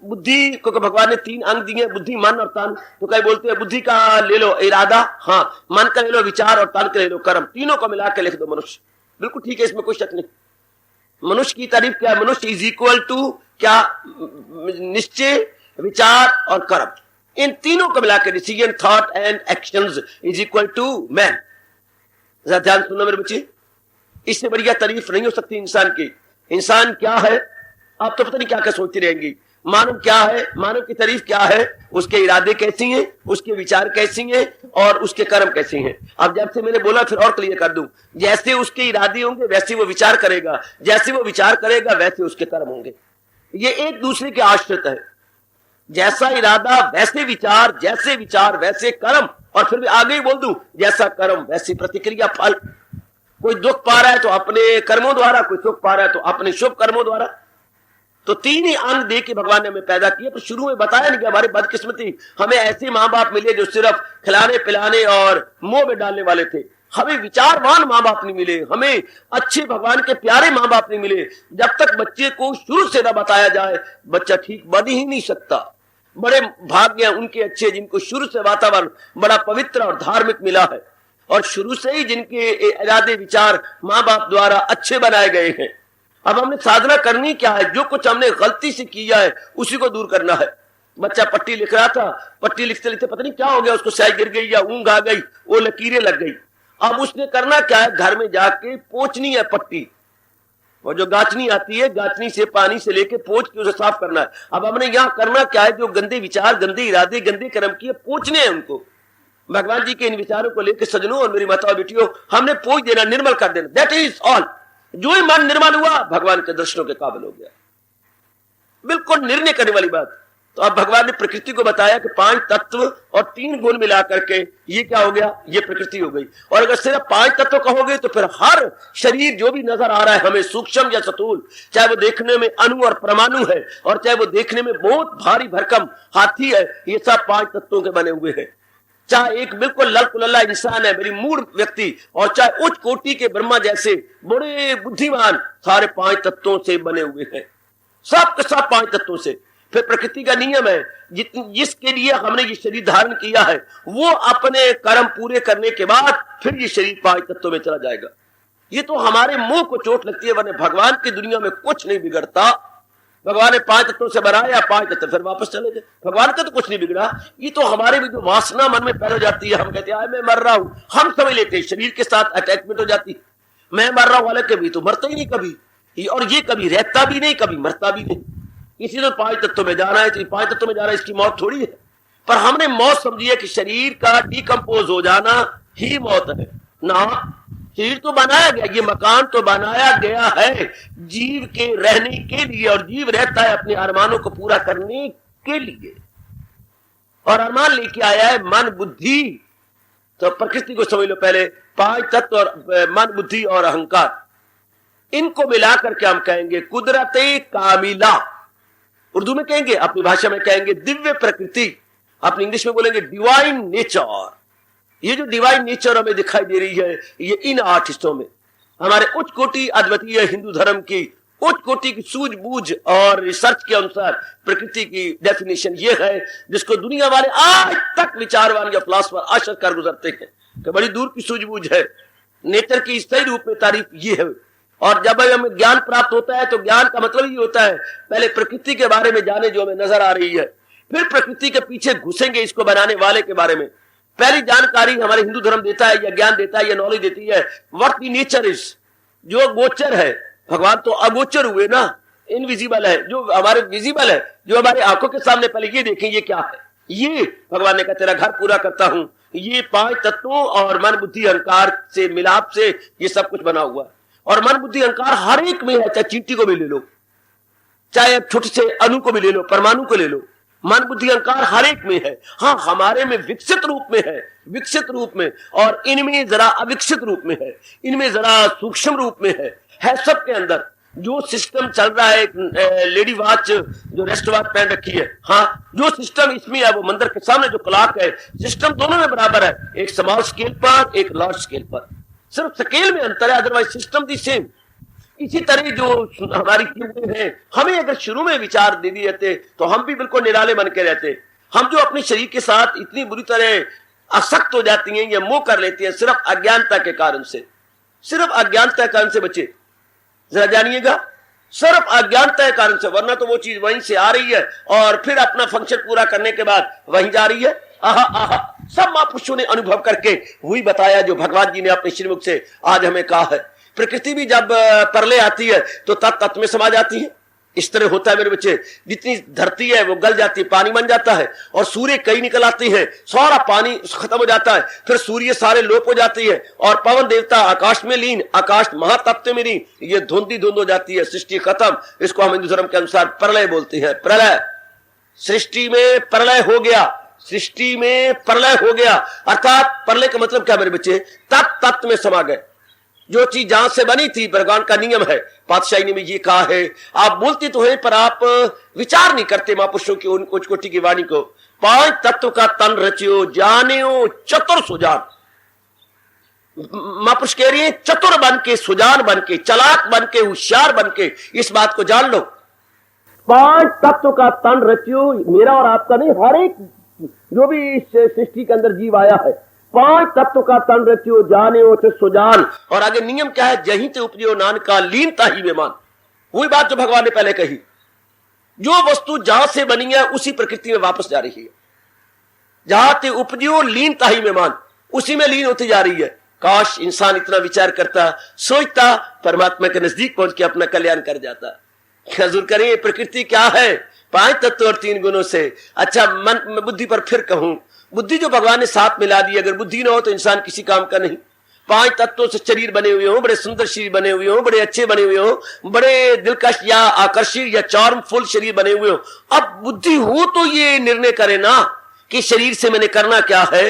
बुद्धि को भगवान ने 3 अंग दिए, बुद्धि, मन और तन। तो कई बोलते हैं बुद्धि का ले लो इरादा, हाँ, मन का ले लो विचार और तन का ले लो कर्म, तीनों को मिला के लिख दो मनुष्य। बिल्कुल ठीक है, इसमें कोई शक नहीं। मनुष्य की तारीफ क्या है? मनुष्य इज इक्वल टू क्या? निश्चय, विचार और कर्म, इन तीनों को मिला के decision, thought and actions is equal to man. जरा ध्यान सुनो मेरे बच्चे, इससे बढ़िया तारीफ नहीं हो सकती इंसान की। इंसान क्या है आप तो पता नहीं क्या क्या सोचती रहेंगी। मानव क्या है? मानव की तारीफ क्या है? उसके इरादे कैसी हैं, उसके विचार कैसी हैं और उसके कर्म कैसे हैं। अब जब से मैंने बोला फिर और क्लियर कर दूं, जैसे उसके इरादे होंगे वैसे वो विचार करेगा, जैसे वो विचार करेगा वैसे उसके कर्म होंगे। ये एक दूसरे के आश्रित है। जैसा इरादा वैसे विचार, जैसे विचार वैसे कर्म, और फिर भी आगे ही बोल दूं, जैसा कर्म वैसी प्रतिक्रिया, फल। कोई दुख पा रहा है तो अपने कर्मों द्वारा, कोई सुख पा रहा है तो अपने शुभ कर्मों द्वारा। तो 3 ही अंग दे के भगवान ने हमें पैदा किया। तो शुरू में बताया नहीं कि हमारी बदकिस्मती, हमें ऐसे माँ बाप मिले जो सिर्फ खिलाने पिलाने और मुंह में डालने वाले थे। हमें विचारवान माँ बाप नहीं मिले, हमें अच्छे भगवान के प्यारे माँ बाप नहीं मिले। जब तक बच्चे को शुरू से न बताया जाए, बच्चा ठीक बन ही नहीं सकता। बड़े भाग्य उनके अच्छे जिनको शुरू से वातावरण बड़ा पवित्र और धार्मिक मिला है, और शुरू से ही जिनके इरादे विचार माँ बाप द्वारा अच्छे बनाए गए हैं। अब हमने साधना करनी क्या है? जो कुछ हमने गलती से किया है उसी को दूर करना है। बच्चा पट्टी लिख रहा था, पट्टी लिखते लिखते पता नहीं क्या हो गया, उसको स्याही गिर गई या ऊंघ आ गई, वो लकीरें लग गई। अब उसने करना क्या है? घर में जाके पोंछनी है पट्टी, और जो गाचनी आती है, गाचनी से पानी से लेके पोंछ के उसे साफ करना है। अब हमने यहाँ करना क्या है? जो गंदे विचार, गंदे इरादे, गंदे कर्म किए, पोंछने हैं उनको। भगवान जी के इन विचारों को लेकर सजनों और मेरी माताओं बेटियों, हमने पोंछ देना, निर्मल कर देना। That is all. जो ही मन निर्मल हुआ, भगवान के दर्शनों के काबिल हो गया। बिल्कुल निर्णय करने वाली बात। तो अब भगवान ने प्रकृति को बताया कि 5 तत्व और 3 गुण मिला करके ये क्या हो गया? ये प्रकृति हो गई। और अगर सिर्फ 5 तत्व कहोगे तो फिर हर शरीर जो भी नजर आ रहा है हमें, सूक्ष्म या स्थूल, चाहे वो देखने में अणु और परमाणु है और चाहे वो देखने में बहुत भारी भरकम हाथी है, ये सब 5 तत्वों के बने हुए हैं। चाहे एक बिल्कुल ललकुलल्ला इंसान है, मेरी मूड व्यक्ति, और चाहे उच्च कोटि के ब्रह्मा जैसे बड़े बुद्धिमान, सारे 5 तत्वों से बने हुए हैं। सब के सब 5 तत्वों से। फिर प्रकृति का नियम है, जिसके लिए हमने ये शरीर धारण किया है, वो अपने कर्म पूरे करने के बाद फिर ये शरीर 5 तत्वों में चला जाएगा। ये तो हमारे मुंह को चोट लगती है, वरना भगवान की दुनिया में कुछ नहीं बिगड़ता। भगवान ने 5 तत्वों से बनाया, 5 तत्व फिर वापस चले गए। भगवान का तो कुछ नहीं बिगड़ा। ये तो हमारे भी जो वासना मन में पैदा हो जाती है, हम कहते हैं मैं मर रहा हूं, हम समझ लेते हैं, शरीर के साथ अटैचमेंट हो जाती। मैं मर रहा हूं, वाले कभी तो मरता ही नहीं कभी, और ये कभी रहता भी नहीं, कभी मरता भी नहीं। इसी तो 5 तत्वों में जाना है, तो 5 तत्वों में जाना है, इसकी मौत थोड़ी है। पर हमने मौत समझी है कि शरीर का डिकम्पोज हो जाना ही मौत है ना। शरीर तो बनाया गया, ये मकान तो बनाया गया है जीव के रहने के लिए, और जीव रहता है अपने अरमानों को पूरा करने के लिए, और अरमान लेके आया है मन बुद्धि। तो प्रकृति को समझ लो पहले, 5 तत्व और मन बुद्धि और अहंकार, इनको मिलाकर के हम कहेंगे कुदरते कामिला। उर्दू में कहेंगे, अपनी भाषा में कहेंगे दिव्य प्रकृति, अपनी इंग्लिश में बोलेंगे डिवाइन नेचर। ये जो डिवाइन नेचर हमें दिखाई दे रही है, ये इन 8 हिस्सों में हमारे उच्च कोटि अद्वितीय हिंदू धर्म की उच्च कोटि की सूझबूझ और रिसर्च के अनुसार प्रकृति की डेफिनेशन ये है, जिसको दुनिया वाले आज तक विचारवान या फिलॉसफर आश्चर्य कर गुजरते हैं कि बड़ी दूर की सूझबूझ है। नेचर की सही रूप में तारीफ ये है। और जब हमें ज्ञान प्राप्त होता है तो ज्ञान का मतलब ये होता है, पहले प्रकृति के बारे में जाने जो हमें नजर आ रही है, फिर प्रकृति के पीछे घुसेंगे इसको बनाने वाले के बारे में। पहली जानकारी हमारे हिंदू धर्म देता है या ज्ञान देता है या नॉलेज देती है व्हाट द नेचर इज, जो गोचर है। भगवान तो अगोचर हुए ना, इनविजिबल है। जो हमारे विजिबल है, जो हमारे आंखों के सामने, पहले ये देखें ये क्या है। ये भगवान ने कहा तेरा घर पूरा करता हूं, ये 5 तत्वों और मन बुद्धि अहंकार से मिलाप से ये सब कुछ बना हुआ है। और मन बुद्धि अहंकार हर एक में है, चाहे चींटी को भी ले लो, चाहे छोटे से अणु को भी ले लो, परमाणु को ले लो, मन बुद्धि अहंकार हर एक में है। हाँ, हमारे में विकसित रूप में है, विकसित रूप में, और इनमें जरा अविकसित रूप में है, इनमें जरा सूक्ष्म रूप में है सबके अंदर। जो सिस्टम चल रहा है, लेडी वॉच जो रेस्ट वॉच पहन रखी है, हाँ, जो सिस्टम इसमें है वो मंदिर के सामने जो क्लॉक है, सिस्टम दोनों में बराबर है, एक स्मॉल स्केल पर, एक लार्ज स्केल पर, सिर्फ स्केल में अंतर है, अदरवाइज सिस्टम दी सेम। इसी तरह जो हमारी चीजें हैं, हमें अगर शुरू में विचार दे दिए थे तो हम भी बिल्कुल निराले बन के रहते। हम जो अपने शरीर के साथ इतनी बुरी तरह आसक्त हो जाती हैं या मोह कर लेती हैं सिर्फ अज्ञानता के कारण से, सिर्फ अज्ञानता के कारण से बचे। जरा जानिएगा, सिर्फ अज्ञानता के कारण से, वरना तो वो चीज वहीं से आ रही है और फिर अपना फंक्शन पूरा करने के बाद वहीं जा रही है। आहा आहा, सब महापुरुषों ने अनुभव करके वही बताया जो भगवान जी ने अपने श्रीमुख से आज हमें कहा है। प्रकृति भी जब प्रलय आती है तो तत्व में समा जाती है। इस तरह होता है मेरे बच्चे, जितनी धरती है वो गल जाती है, पानी बन जाता है और सूर्य कई निकल आती है, सारा पानी खत्म हो जाता है, फिर सूर्य सारे लोप हो जाती है और पवन देवता आकाश में लीन, आकाश महातत्व में लीन, ये धुंधी धुंध हो जाती है, सृष्टि खत्म। इसको हम हिंदू धर्म के अनुसार प्रलय बोलते हैं। प्रलय, सृष्टि में प्रलय हो गया, सृष्टि में प्रलय हो गया, अर्थात प्रलय का मतलब क्या मेरे बच्चे, तत्व में समा गए। जो चीज जहां से बनी थी, भगवान का नियम है, पातशाही ने भी ये कहा है। आप बोलते तो हैं पर आप विचार नहीं करते महापुरुषों की उन उच्च कोटि की वाणी को। पांच तत्व का तन रचियो जानियो चतुर सुजान। महापुरुष कह रही है चतुर बन के, सुजान बन के, चलाक बन के, होशियार बन के इस बात को जान लो। पांच तत्व का तन रचियो, मेरा और आपका नहीं, हर एक जो भी इस सृष्टि के अंदर जीव आया है, पांच तत्व का तन रचियो जाने ओते सुजान। और आगे नियम क्या है, जहीं ते उपजियो नानका लीनता ही में मान। वही बात जो भगवान ने पहले कही, जो वस्तु जहां से बनी है उसी प्रकृति में वापस जा रही है। जहां ते उपजियो लीनता ही में मान, उसी में लीन होती जा रही है। काश इंसान इतना विचार करता, सोचता, परमात्मा के नजदीक पहुंच के अपना कल्याण कर जाता। हजूर करें प्रकृति क्या है, पांच तत्व और तीन गुणों से। अच्छा, मन बुद्धि पर फिर कहूं, बुद्धि जो भगवान ने साथ मिला दी, अगर बुद्धि ना हो तो इंसान किसी काम का नहीं। पांच तत्वों से शरीर बने हुए हो, बड़े सुंदर शरीर बने हुए हो, बड़े अच्छे बने हुए हो, बड़े दिलकश या आकर्षक या चार्मफुल शरीर बने हुए हो। अब बुद्धि हो तो ये निर्णय करे ना कि शरीर से मैंने करना क्या है।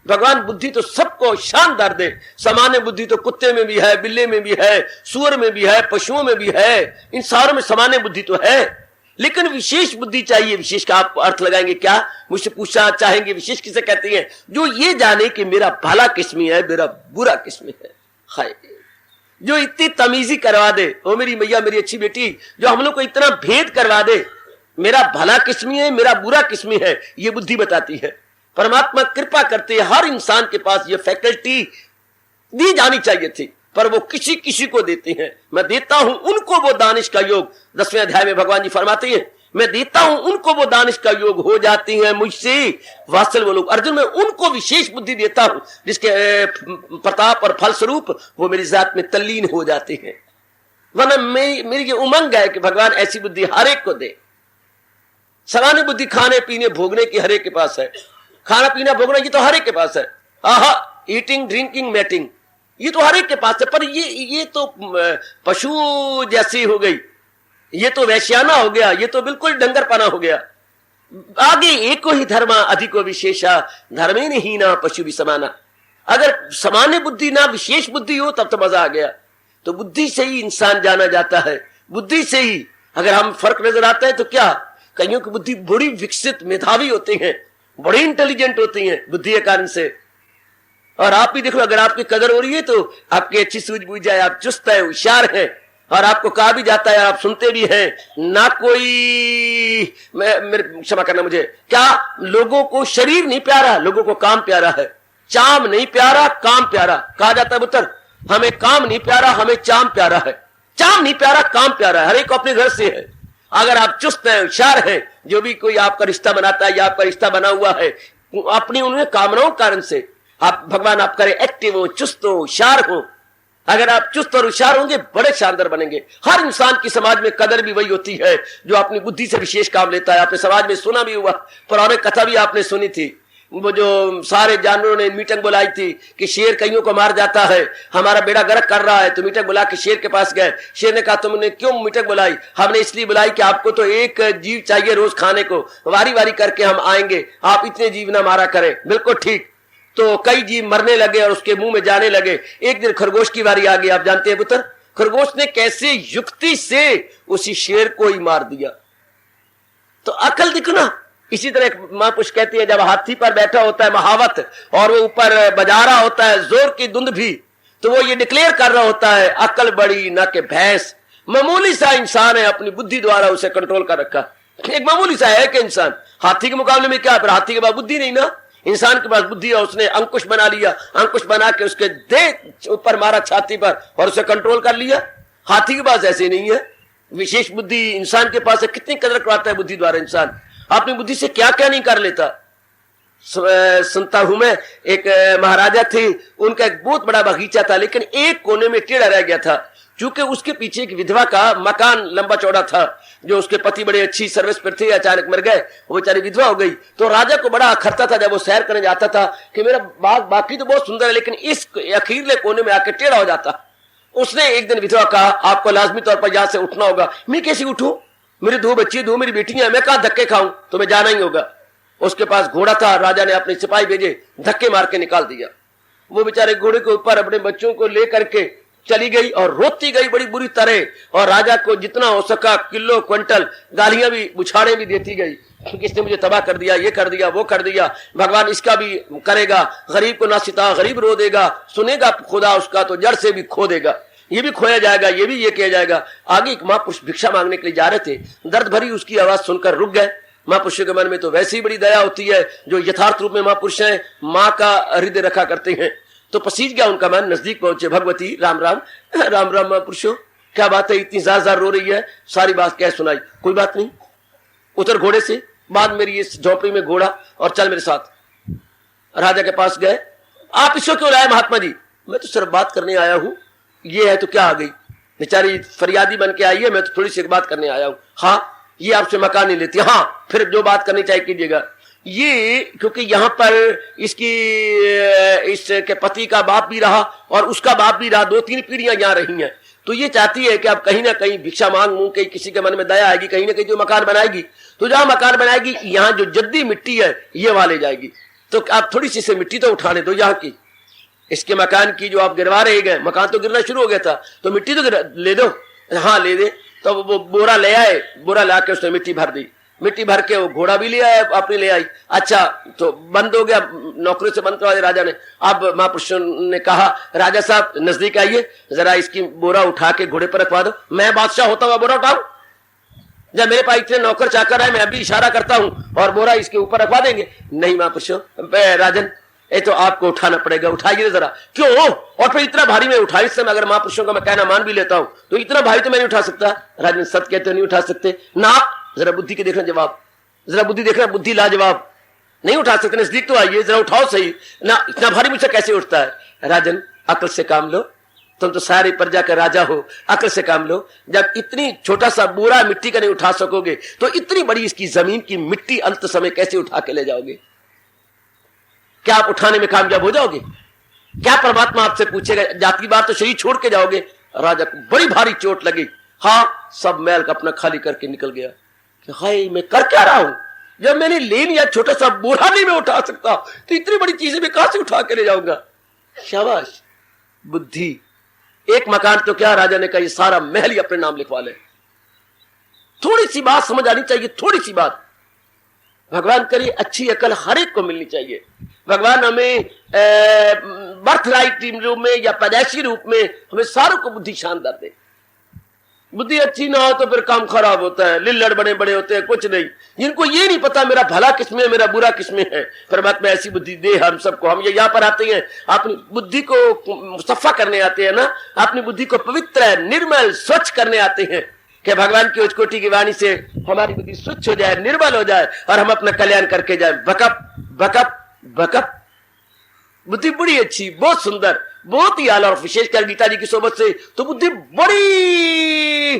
भगवान बुद्धि तो सबको शानदार दे। सामान्य बुद्धि तो कुत्ते में भी है, बिल्ले में भी है, सुअर में भी है, पशुओं में भी है, इन सारों में सामान्य बुद्धि तो है, लेकिन विशेष बुद्धि चाहिए। विशेष का आप अर्थ लगाएंगे क्या, मुझसे पूछना चाहेंगे विशेष किसे कहते हैं? जो ये जाने कि मेरा भला किसमें है, मेरा बुरा किसमें है। हाय, जो इतनी तमीजी करवा दे, ओ मेरी मैया, मेरी अच्छी बेटी, जो हम लोग को इतना भेद करवा दे, मेरा भला किसमें है, मेरा बुरा किसमें है, ये बुद्धि बताती है। परमात्मा कृपा करते हैं, हर इंसान के पास ये फैकल्टी दी जानी चाहिए थी, पर वो किसी किसी को देते हैं। मैं देता हूं उनको वो दानिश का योग, 10वें अध्याय में भगवान जी फरमाते हैं, मैं देता हूं उनको वो दानिश का योग हो जाती है मुझसे वात्सल वो लोग। अर्जुन, मैं उनको विशेष बुद्धि देता हूं जिसके प्रताप और फलस्वरूप वो मेरी जात में तल्लीन हो जाते हैं। वरना मेरी ये उमंग है कि भगवान ऐसी बुद्धि हर एक को दे। सामान्य बुद्धि खाने पीने भोगने की हर एक के पास है, खाना पीना भोगना ये तो हर एक के पास है। आहा, ईटिंग ड्रिंकिंग मैटिंग ये तो हर एक के पास है, पर ये तो पशु जैसी हो गई, ये तो वैश्याना हो गया, ये तो बिल्कुल डंगरपना हो गया। आगे एको ही धर्मा अधिको विशेषा धर्मेन हीना पशु भी समाना। अगर सामान्य बुद्धि ना विशेष बुद्धि हो तब तो मजा आ गया। तो बुद्धि से ही इंसान जाना जाता है, बुद्धि से ही अगर हम फर्क नजर आता है तो क्या, कईयों की बुद्धि बड़ी विकसित मेधावी होती है, बड़ी इंटेलिजेंट होती है बुद्धि के कारण से। और आप भी देख लो, अगर आपकी कदर हो रही है तो आपकी अच्छी सूझबूझ है, आप चुस्त है, होशियार है, और आपको कहा भी जाता है, आप सुनते भी हैं ना। कोई मेरे क्षमा करना मुझे, क्या लोगों को शरीर नहीं प्यारा, लोगों को काम प्यारा है। चाम नहीं प्यारा, काम प्यारा। कहा जाता है पुत्र, हमें काम नहीं प्यारा, हमें चाम प्यारा है। चाम नहीं प्यारा, काम प्यारा है, हर एक अपने घर से है। अगर आप चुस्त हैं, होशियार हैं, जो भी कोई आपका रिश्ता बनाता है या आपका रिश्ता बना हुआ है अपनी उन्हें कामनाओं कारण से, आप भगवान आप करें एक्टिव हो, चुस्त हो, होशियार हो। अगर आप चुस्त और होशियार होंगे बड़े शानदार बनेंगे। हर इंसान की समाज में कदर भी वही होती है जो अपनी बुद्धि से विशेष काम लेता है। आपने समाज में सुना भी हुआ, पुराने कथा भी आपने सुनी थी, वो जो सारे जानवरों ने मीटिंग बुलाई थी कि शेर कईयों को मार जाता है, हमारा बेड़ा गर्क कर रहा है, तो मीटिंग बुला के शेर के पास गए। शेर ने कहा तुमने क्यों मीटिंग बुलाई? हमने इसलिए बुलाई कि आपको तो एक जीव चाहिए रोज खाने को, वारी वारी करके हम आएंगे, आप इतने जीव ना मारा करें। बिल्कुल ठीक। तो कई जीव मरने लगे और उसके मुंह में जाने लगे। एक दिन खरगोश की बारी आ गई। आप जानते हैं पुत्र, खरगोश ने कैसे युक्ति से उसी शेर को ही मार दिया। तो अकल दिखो ना। इसी तरह महापुरुष कहती है, जब हाथी पर बैठा होता है महावत और वो ऊपर बजा रहा होता है जोर की धुंध भी, तो वो ये डिक्लेयर कर रहा होता है अकल बड़ी ना के भैंस, मामूली सा इंसान है, अपनी बुद्धि द्वारा उसे कंट्रोल कर रखा। एक मामूली सा है कि इंसान, हाथी के मुकाबले में क्या, पर हाथी के पास बुद्धि नहीं ना, इंसान के पास बुद्धि है, उसने अंकुश बना लिया, अंकुश बना के उसके दे ऊपर मारा छाती पर और उसे कंट्रोल कर लिया। हाथी के पास ऐसे नहीं है, विशेष बुद्धि इंसान के पास है। कितनी कदर करवाता है बुद्धि द्वारा इंसान, अपनी बुद्धि से क्या क्या नहीं कर लेता। सुनता हूं मैं, एक महाराजा थे, उनका एक बहुत बड़ा बगीचा था, लेकिन एक कोने में टेढ़ा रह गया था, क्योंकि उसके पीछे एक विधवा का मकान लंबा चौड़ा था, जो उसके पति बड़े अच्छी सर्विस पर थे, अचानक मर गए, वो बेचारी विधवा हो गई। तो राजा को बड़ा अखरता था जब वो सैर करने जाता था कि मेरा बाग बाकी तो बहुत सुंदर है, लेकिन इस अखीरले कोने में आके टेढ़ा हो जाता। उसने एक दिन विधवा कहा, आपको लाजमी तौर पर यहां से उठना होगा। मैं कैसे उठूं, मेरी 2 बच्ची, 2 मेरी बेटियां, मैं कहां धक्के खाऊं, तुम्हें जाना ही होगा। उसके पास घोड़ा था, राजा ने अपने सिपाही भेजे, धक्के मार के निकाल दिया। वो बेचारे घोड़े के ऊपर अपने बच्चों को लेकर के चली गई और रोती गई बड़ी बुरी तरह, और राजा को जितना हो सका किलो क्विंटल गालियां भी, बुछाड़े भी देती गई, किसने मुझे तबाह कर दिया, ये कर दिया, वो कर दिया, भगवान इसका भी करेगा, गरीब को ना सिता, गरीब रो देगा, सुनेगा खुदा उसका तो जड़ से भी खो देगा, ये भी खोया जाएगा, ये भी ये किया जाएगा। आगे एक महापुरुष भिक्षा मांगने के लिए जा रहे थे, दर्द भरी उसकी आवाज सुनकर रुक गए। महापुरुषों के मन में तो वैसी बड़ी दया होती है, जो यथार्थ रूप में महापुरुष हैं, माँ का हृदय रखा करते हैं। तो पसीज गया उनका मन, नजदीक पहुंचे, भगवती राम राम, राम राम महापुरुषों, क्या बात है, इतनी जार जार रो रही है, सारी बात क्या सुनाई। कोई बात नहीं, उतर घोड़े से, बाद मेरी इस झोपड़ी में घोड़ा और चल मेरे साथ। राजा के पास गए, आप इसको क्यों लाए महात्मा जी? मैं तो सिर्फ बात करने आया हूं। ये है तो क्या आ गई, बेचारी फरियादी बन के आई है, मैं तो थोड़ी सी बात करने आया हूं। हाँ, ये आपसे मकान नहीं लेती, हाँ फिर जो बात करनी चाहिए कीजिएगा। ये क्योंकि यहाँ पर इसके पति का बाप भी रहा और उसका बाप भी रहा, 2-3 पीढ़ियां यहाँ रही हैं, तो ये चाहती है कि आप कहीं ना कहीं भिक्षा मांग मूंग के किसी के मन में दया आएगी, कहीं ना कहीं जो मकान बनाएगी, तो जहां मकान बनाएगी यहाँ जो जद्दी मिट्टी है ये वहां ले जाएगी, तो आप थोड़ी सी से मिट्टी तो उठाने दो यहाँ की, इसके मकान की जो आप गिरवा रहे गए, मकान तो गिरना शुरू हो गया था, तो मिट्टी तो ले दो। हाँ ले दे। तो वो बोरा ले आए, बोरा ला के उसने मिट्टी भर दी, मिट्टी भर के वो घोड़ा भी ले आया, अपने ले आई। अच्छा, तो बंद हो गया, नौकरी से बंद करवा दिया राजा ने। अब महापुरुष ने कहा, राजा साहब नजदीक आइए, जरा इसकी बोरा उठा के घोड़े पर रखवा दो। मैं बादशाह होता हुआ बोरा उठाऊं? जब मेरे पास इतने नौकर चाकर है, मैं अभी इशारा करता हूं और बोरा इसके ऊपर रखवा देंगे? नहीं महापुरुषों, राजन ये तो आपको उठाना पड़ेगा, उठाइए जरा। क्यों? और फिर इतना भारी मैं उठा, इस समय अगर महापुरुषों का मैं कहना मान भी लेता हूं तो इतना भारी तो मैं नहीं उठा सकता। राजन सत्य कहते नहीं उठा सकते ना, जरा बुद्धि के देखना जवाब, जरा बुद्धि देखना, बुद्धि लाजवाब, नहीं उठा सकते, नजदीक तो आइए, जरा उठाओ सही ना, इतना भारी मुझसे कैसे उठता है? राजन अकल से काम लो, तुम तो सारी प्रजा का राजा हो, अकल से काम लो। जब इतनी छोटा सा बोरा मिट्टी का नहीं उठा सकोगे तो इतनी बड़ी इसकी जमीन की मिट्टी अंत समय कैसे उठा के ले जाओगे? क्या आप उठाने में कामयाब हो जाओगे? क्या परमात्मा आपसे पूछेगा? जाति बात तो शरीर छोड़ के जाओगे। राजा को बड़ी भारी चोट लगी, हाँ सब मैल का अपना खाली करके निकल गया कि हाय मैं कर क्या रहा हूं, जब मैंने ले लिया छोटा सा बोरा नहीं मैं उठा सकता, तो इतनी बड़ी चीजें मैं कहां से उठा के ले जाऊंगा? शाबाश बुद्धि। एक मकान तो क्या, राजा ने कहा ये सारा महल ही अपने नाम लिखवा ले। थोड़ी सी बात समझ आनी चाहिए, थोड़ी सी बात। भगवान करिए अच्छी अकल हर एक को मिलनी चाहिए। भगवान हमें बर्थ राइट रूप में या पैदाइशी रूप में हमें सारों को बुद्धि शानदार दे। बुद्धि अच्छी ना हो तो फिर काम खराब होता है, लिल्लड़ बड़े बड़े होते हैं, कुछ नहीं, जिनको ये नहीं पता मेरा भला किसमें है, मेरा बुरा किसमें है। परमात्मा ऐसी बुद्धि दे हम सबको। हम ये यहाँ पर आते हैं अपनी बुद्धि को सफा करने आते हैं ना, अपनी बुद्धि को पवित्र निर्मल स्वच्छ करने आते हैं कि भगवान की उच्चकोटि की वाणी से हमारी बुद्धि स्वच्छ हो जाए, निर्मल हो जाए और हम अपना कल्याण करके जाए। Backup backup backup. बुद्धि बड़ी अच्छी, बहुत सुंदर, बहुत ही आला, और विशेषकर गीता जी की सोबत से तो बुद्धि बड़ी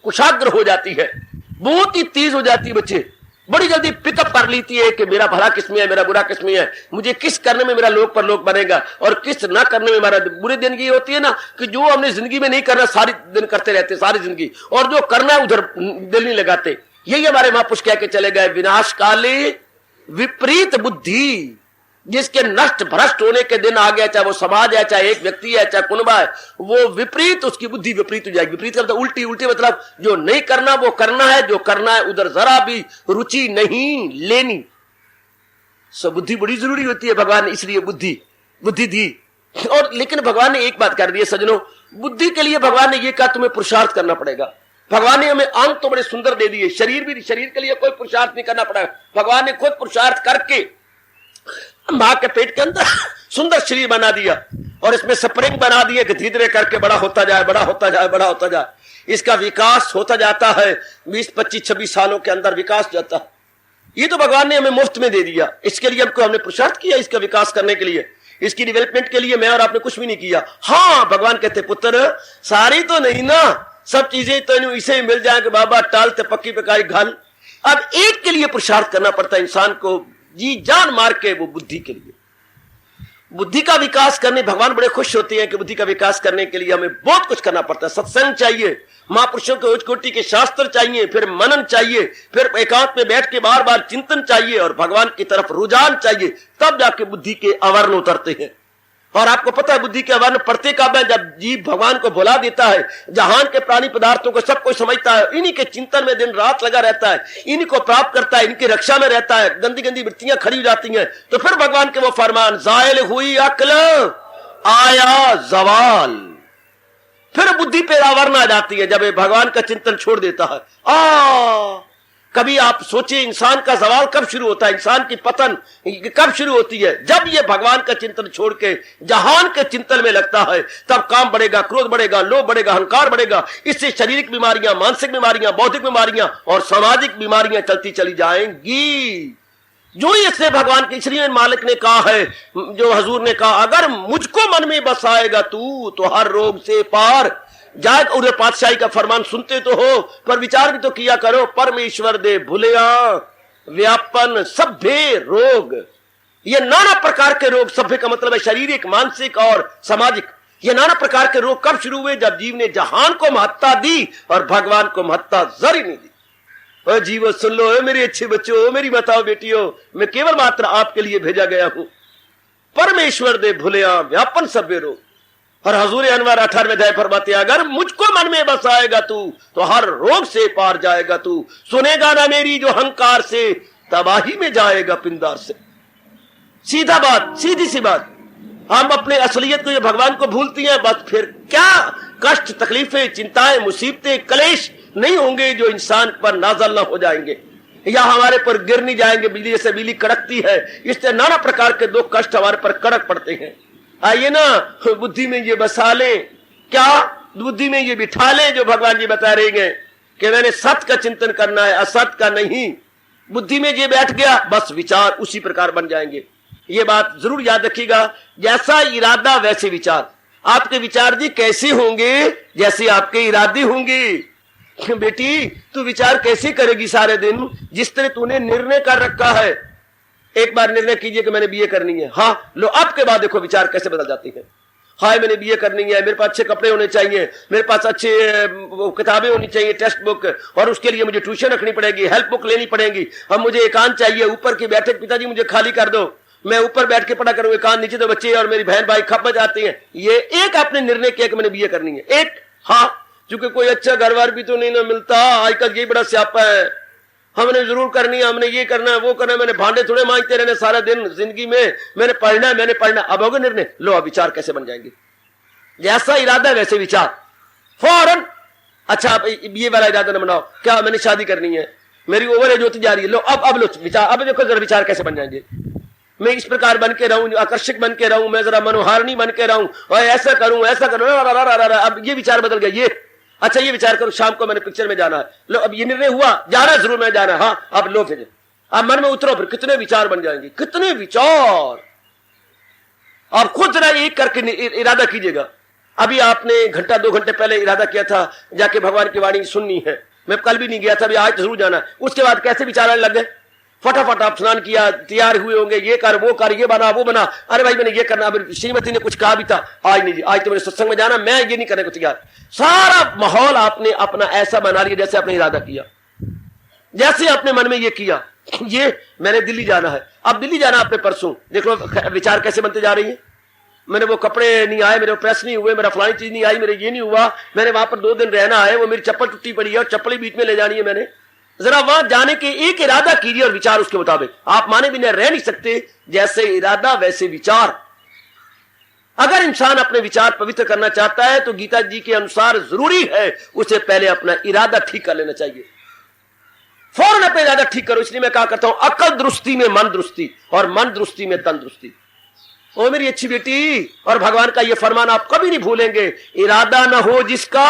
कुशाग्र हो जाती है, बहुत ही तेज हो जाती है। बच्चे बड़ी जल्दी पिकअप कर लेती है कि मेरा भला किसमें है, मेरा बुरा किसमें है, मुझे किस करने में मेरा लोक पर लोक बनेगा और किस ना करने में मेरा बुरे दिन की होती है ना, कि जो हमने जिंदगी में नहीं करना सारी दिन करते रहते सारी जिंदगी, और जो करना है उधर दिल नहीं लगाते। यही हमारे महापुरुष कह के चले गए, विनाश काले विपरीत बुद्धि। जिसके नष्ट भ्रष्ट होने के दिन आ गया, चाहे वो समाज है, चाहे एक व्यक्ति है, चाहे कुनबा है, वो विपरीत, उसकी बुद्धि विपरीत हो जाएगी। विपरीत का मतलब उल्टी, उल्टी मतलब जो नहीं करना वो करना है, जो करना है उधर जरा भी रुचि नहीं लेनी। सो बुद्धि बड़ी जरूरी होती है, भगवान ने इसलिए बुद्धि दी। और लेकिन भगवान ने एक बात कर दी है सज्जनों, बुद्धि के लिए भगवान ने ये कहा तुम्हें पुरुषार्थ करना पड़ेगा। भगवान ने हमें अंग तो बड़े सुंदर दे दिए, शरीर भी, शरीर के लिए कोई पुरुषार्थ नहीं करना पड़ेगा। भगवान ने खुद पुरुषार्थ करके मां के पेट के अंदर सुंदर शरीर बना दिया और इसमें स्प्रिंग बना दिए कि धीरे धीरे करके बड़ा होता जाए, बड़ा होता जाए, बड़ा होता जाए। इसका विकास होता जाता है 20, 25, 26 सालों के अंदर विकास जाता है। ये तो भगवान ने हमें मुफ्त में दे दिया। इसके लिए हमने पुरुषार्थ किया, इसका विकास करने के लिए, इसकी डेवलपमेंट के लिए मैं और आपने कुछ भी नहीं किया। हाँ, भगवान कहते पुत्र सारी तो नहीं ना, सब चीजें तो इसे मिल जाएंगे बाबा, टालते पक्की पकाई घल। अब एक के लिए पुरुषार्थ करना पड़ता है इंसान को, जी जान मार के, वो बुद्धि के लिए। बुद्धि का विकास करने भगवान बड़े खुश होते हैं कि बुद्धि का विकास करने के लिए हमें बहुत कुछ करना पड़ता है। सत्संग चाहिए, महापुरुषों के उच्च कोटि के शास्त्र चाहिए, फिर मनन चाहिए, फिर एकांत में बैठ के बार बार चिंतन चाहिए और भगवान की तरफ रुझान चाहिए, तब जाके बुद्धि के आवरण उतरते हैं। और आपको पता है बुद्धि के आवरण पड़ते कब है? जब जीव भगवान को भुला देता है, जहान के प्राणी पदार्थों को सब कुछ समझता है, इन्हीं के चिंतन में दिन रात लगा रहता है, इन्हीं को प्राप्त करता है, इनकी रक्षा में रहता है, गंदी गंदी वृत्तियां खड़ी हो जाती हैं, तो फिर भगवान के वो फरमान, जायल हुई अक्ल आया जवाल, फिर बुद्धि पे आवरण आ जाती है जब ये भगवान का चिंतन छोड़ देता है। कभी आप सोचिए इंसान का सवाल कब शुरू होता है, इंसान की पतन कब शुरू होती है? जब ये भगवान का चिंतन छोड़ के जहान के चिंतन में लगता है, तब काम बढ़ेगा, क्रोध बढ़ेगा, लोभ बढ़ेगा, अहंकार बढ़ेगा। इससे शारीरिक बीमारियां, मानसिक बीमारियां, बौद्धिक बीमारियां और सामाजिक बीमारियां चलती चली जाएंगी। जो इससे भगवान के इसलिए मालिक ने कहा है, जो हजूर ने कहा, अगर मुझको मन में बसाएगा तू तो हर रोग से पार जाए। उधर पातशाही का फरमान सुनते तो हो, पर विचार भी तो किया करो। परमेश्वर दे भुलिया व्यापन सभ्य रोग, ये नाना प्रकार के रोग, सभ्य का मतलब है शारीरिक, मानसिक और सामाजिक। ये नाना प्रकार के रोग कब शुरू हुए? जब जीव ने जहान को महत्ता दी और भगवान को महत्ता जरी नहीं दी। और जीवो सुन लो मेरे अच्छे बच्चों, मेरी माताओं बेटियों, मैं केवल मात्र आपके लिए भेजा गया हूं। परमेश्वर दे भुलिया व्यापन सभ्य रोग। और हजूर अनवर 18वें अध्याय फरमाते हैं, अगर मुझको मन में बसाएगा तू तो हर रोग से पार जाएगा तू, सुनेगा ना मेरी जो अहंकार से, तबाही में जाएगा पिंदार से। सीधा बात, सीधी सी बात। हम अपने असलियत को, ये भगवान को भूलती हैं, बस फिर क्या कष्ट, तकलीफें, चिंताएं, मुसीबतें, कलेश नहीं होंगे जो इंसान पर नाजल ना हो जाएंगे, या हमारे पर गिर नहीं जाएंगे। बिजली जैसे बिजली कड़कती है, इससे नाना प्रकार के दो कष्ट हमारे पर कड़क पड़ते हैं। आइए ना बुद्धि में ये बसा ले, क्या बुद्धि में ये बिठा ले जो भगवान जी बता रहे हैं कि मैंने सत्य का चिंतन करना है, असत का नहीं। बुद्धि में ये बैठ गया, बस विचार उसी प्रकार बन जाएंगे। ये बात जरूर याद रखिएगा, जैसा इरादा वैसे विचार। आपके विचार जी कैसे होंगे? जैसे आपके इरादे होंगे। बेटी तू विचार कैसे करेगी सारे दिन? जिस तरह तूने निर्णय कर रखा है। एक बार निर्णय कीजिए कि मैंने बीए करनी है, हाँ लो, अब के बाद देखो विचार कैसे बदल जाती है। हाय मैंने बीए करनी है, मेरे पास अच्छे कपड़े होने चाहिए, मेरे पास अच्छे किताबें होनी चाहिए, टेक्स्ट बुक, और उसके लिए मुझे ट्यूशन रखनी पड़ेगी, हेल्प बुक लेनी पड़ेगी, अब मुझे एकांत चाहिए, ऊपर की बैठक पिताजी मुझे खाली कर दो, मैं ऊपर बैठ के पढ़ा करूँ, एकांत नीचे तो बच्चे और मेरी बहन भाई खप जाते हैं। ये एक आपने निर्णय किया कि मैंने बीए करनी है, एक। हाँ, क्योंकि कोई अच्छा घर बार भी तो नहीं ना मिलता, आजकल ये बड़ा स्यापा है, हमने जरूर करनी है, हमने ये करना है, वो करना है, मैंने भांडे थोड़े मांगते रहने सारा दिन जिंदगी में, मैंने पढ़ना है, मैंने पढ़ना। अब होगा निर्णय, लो अब विचार कैसे बन जाएंगे? जैसा इरादा वैसे विचार फौरन। अच्छा अब ये वाला इरादा न बनाओ, क्या मैंने शादी करनी है, मेरी ओवर एज होती जा रही है, लो अब लो विचार, अब देखो जरा विचार कैसे बन जाएंगे। मैं इस प्रकार बन के रहूं, आकर्षक बन के रहूं, मैं जरा मनोहारिणी बन के रहूं, और ऐसा करूं, ऐसा करूं। अब ये विचार बदल गया, ये अच्छा ये विचार करो शाम को मैंने पिक्चर में जाना है, लो अब ये निर्णय हुआ, जाना जरूर मैं जाना है, हाँ अब लो फिर अब मन में उतरो, फिर कितने विचार बन जाएंगे, कितने विचार। आप खुद जरा एक करके इरादा कीजिएगा। अभी आपने घंटा 2 घंटे पहले इरादा किया था जाके भगवान की वाणी सुननी है, मैं कल भी नहीं गया था, अभी आज जरूर जाना है। उसके बाद कैसे विचार आने लग गए? फटाफट आप स्नान किया, तैयार हुए होंगे, ये कर वो कर, ये बना वो बना, अरे भाई मैंने ये करना। अभी श्रीमती ने कुछ कहा भी था, आज नहीं जी, आज तो मेरे सत्संग में जाना, मैं ये नहीं करने को तैयार। सारा माहौल आपने अपना ऐसा बना लिया जैसे आपने इरादा किया, जैसे आपने मन में ये किया, ये मैंने दिल्ली जाना है, अब दिल्ली जाना आपने परसों, देख लो विचार कैसे बनते जा रही है। मैंने वो कपड़े नहीं आए, मेरे प्रेस नहीं हुए, मेरा फलानी चीज नहीं आई, मेरे ये नहीं हुआ, मैंने वहां पर 2 दिन रहना है, वो मेरी चप्पल टूटी पड़ी है और चप्पल बीच में ले जानी है मैंने। जरा वहां जाने के एक इरादा कीजिए और विचार उसके मुताबिक। आप माने बिना रह नहीं सकते, जैसे इरादा वैसे विचार। अगर इंसान अपने विचार पवित्र करना चाहता है तो गीता जी के अनुसार जरूरी है उसे पहले अपना इरादा ठीक कर लेना चाहिए। फौरन अपना इरादा ठीक करो। इसलिए मैं कहा करता हूं, अकल दुरुस्ती में मन दुरुस्ती और मन दुरुस्ती में तन दुरुस्ती। ओ मेरी अच्छी बेटी, और भगवान का यह फरमान आप कभी नहीं भूलेंगे, इरादा न हो जिसका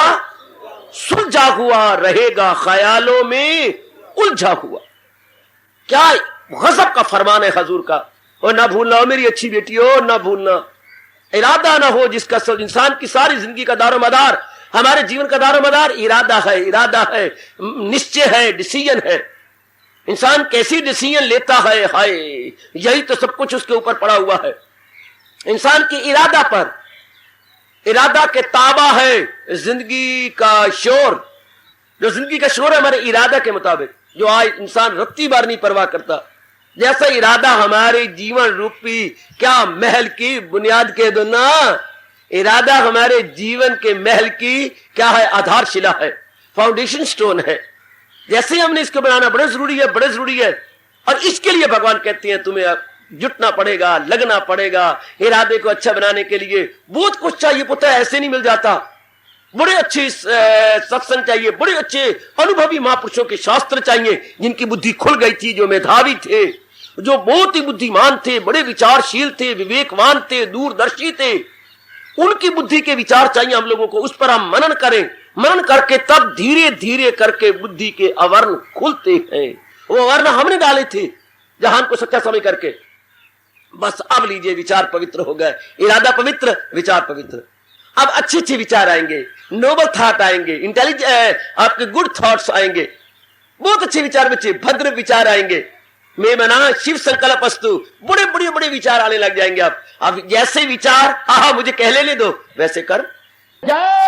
सुलझा हुआ रहेगा ख्यालों में उलझा हुआ। क्या गजब का फरमान है हजूर का। और ना भूलना मेरी अच्छी बेटियों, ना भूलना, इरादा ना हो जिसका इंसान की सारी जिंदगी का दारोमदार, हमारे जीवन का दारोमदार इरादा है। इरादा है, निश्चय है, डिसीजन है। इंसान कैसी डिसीजन लेता है, हाय, यही तो सब कुछ उसके ऊपर पड़ा हुआ है। इंसान की इरादा पर, इरादा के ताबा है जिंदगी का शोर। जो जिंदगी का शोर है हमारे इरादा के मुताबिक, जो आज इंसान रत्ती बार नहीं परवाह करता। जैसा इरादा हमारे जीवन रूपी क्या महल की बुनियाद के दो ना, इरादा हमारे जीवन के महल की क्या है, आधारशिला है, फाउंडेशन स्टोन है। जैसे हमने इसको बनाना बड़ा जरूरी है, बड़े जरूरी है। और इसके लिए भगवान कहते हैं तुम्हें जुटना पड़ेगा, लगना पड़ेगा इरादे को अच्छा बनाने के लिए। बहुत कुछ चाहिए पुत्र, ऐसे नहीं मिल जाता। बड़े अच्छे सत्संग चाहिए, बड़े अच्छे अनुभवी महापुरुषों के शास्त्र चाहिए, जिनकी बुद्धि खुल गई थी, जो मेधावी थे, जो बहुत ही बुद्धिमान थे, बड़े विचारशील थे, विवेकवान थे, दूरदर्शी थे। उनकी बुद्धि के विचार चाहिए हम लोगों को। उस पर हम मनन करें, मनन करके तब धीरे धीरे करके बुद्धि के अवर्ण खुलते हैं। वो अवर्ण हमने डाले थे जहान को सच्चा समय करके। बस अब लीजिए, विचार पवित्र हो गए, इरादा पवित्र, विचार पवित्र। अब अच्छे अच्छे विचार आएंगे, नोबल थॉट आएंगे, इंटेलिजेंट आपके गुड थॉट्स आएंगे, बहुत अच्छे विचार, बच्चे भद्र विचार आएंगे। मैं मना शिव संकल्प अस्तु, बड़े बड़े बड़े विचार आने लग जाएंगे। अब जैसे विचार, आहा मुझे कह लेने दो, वैसे कर। जय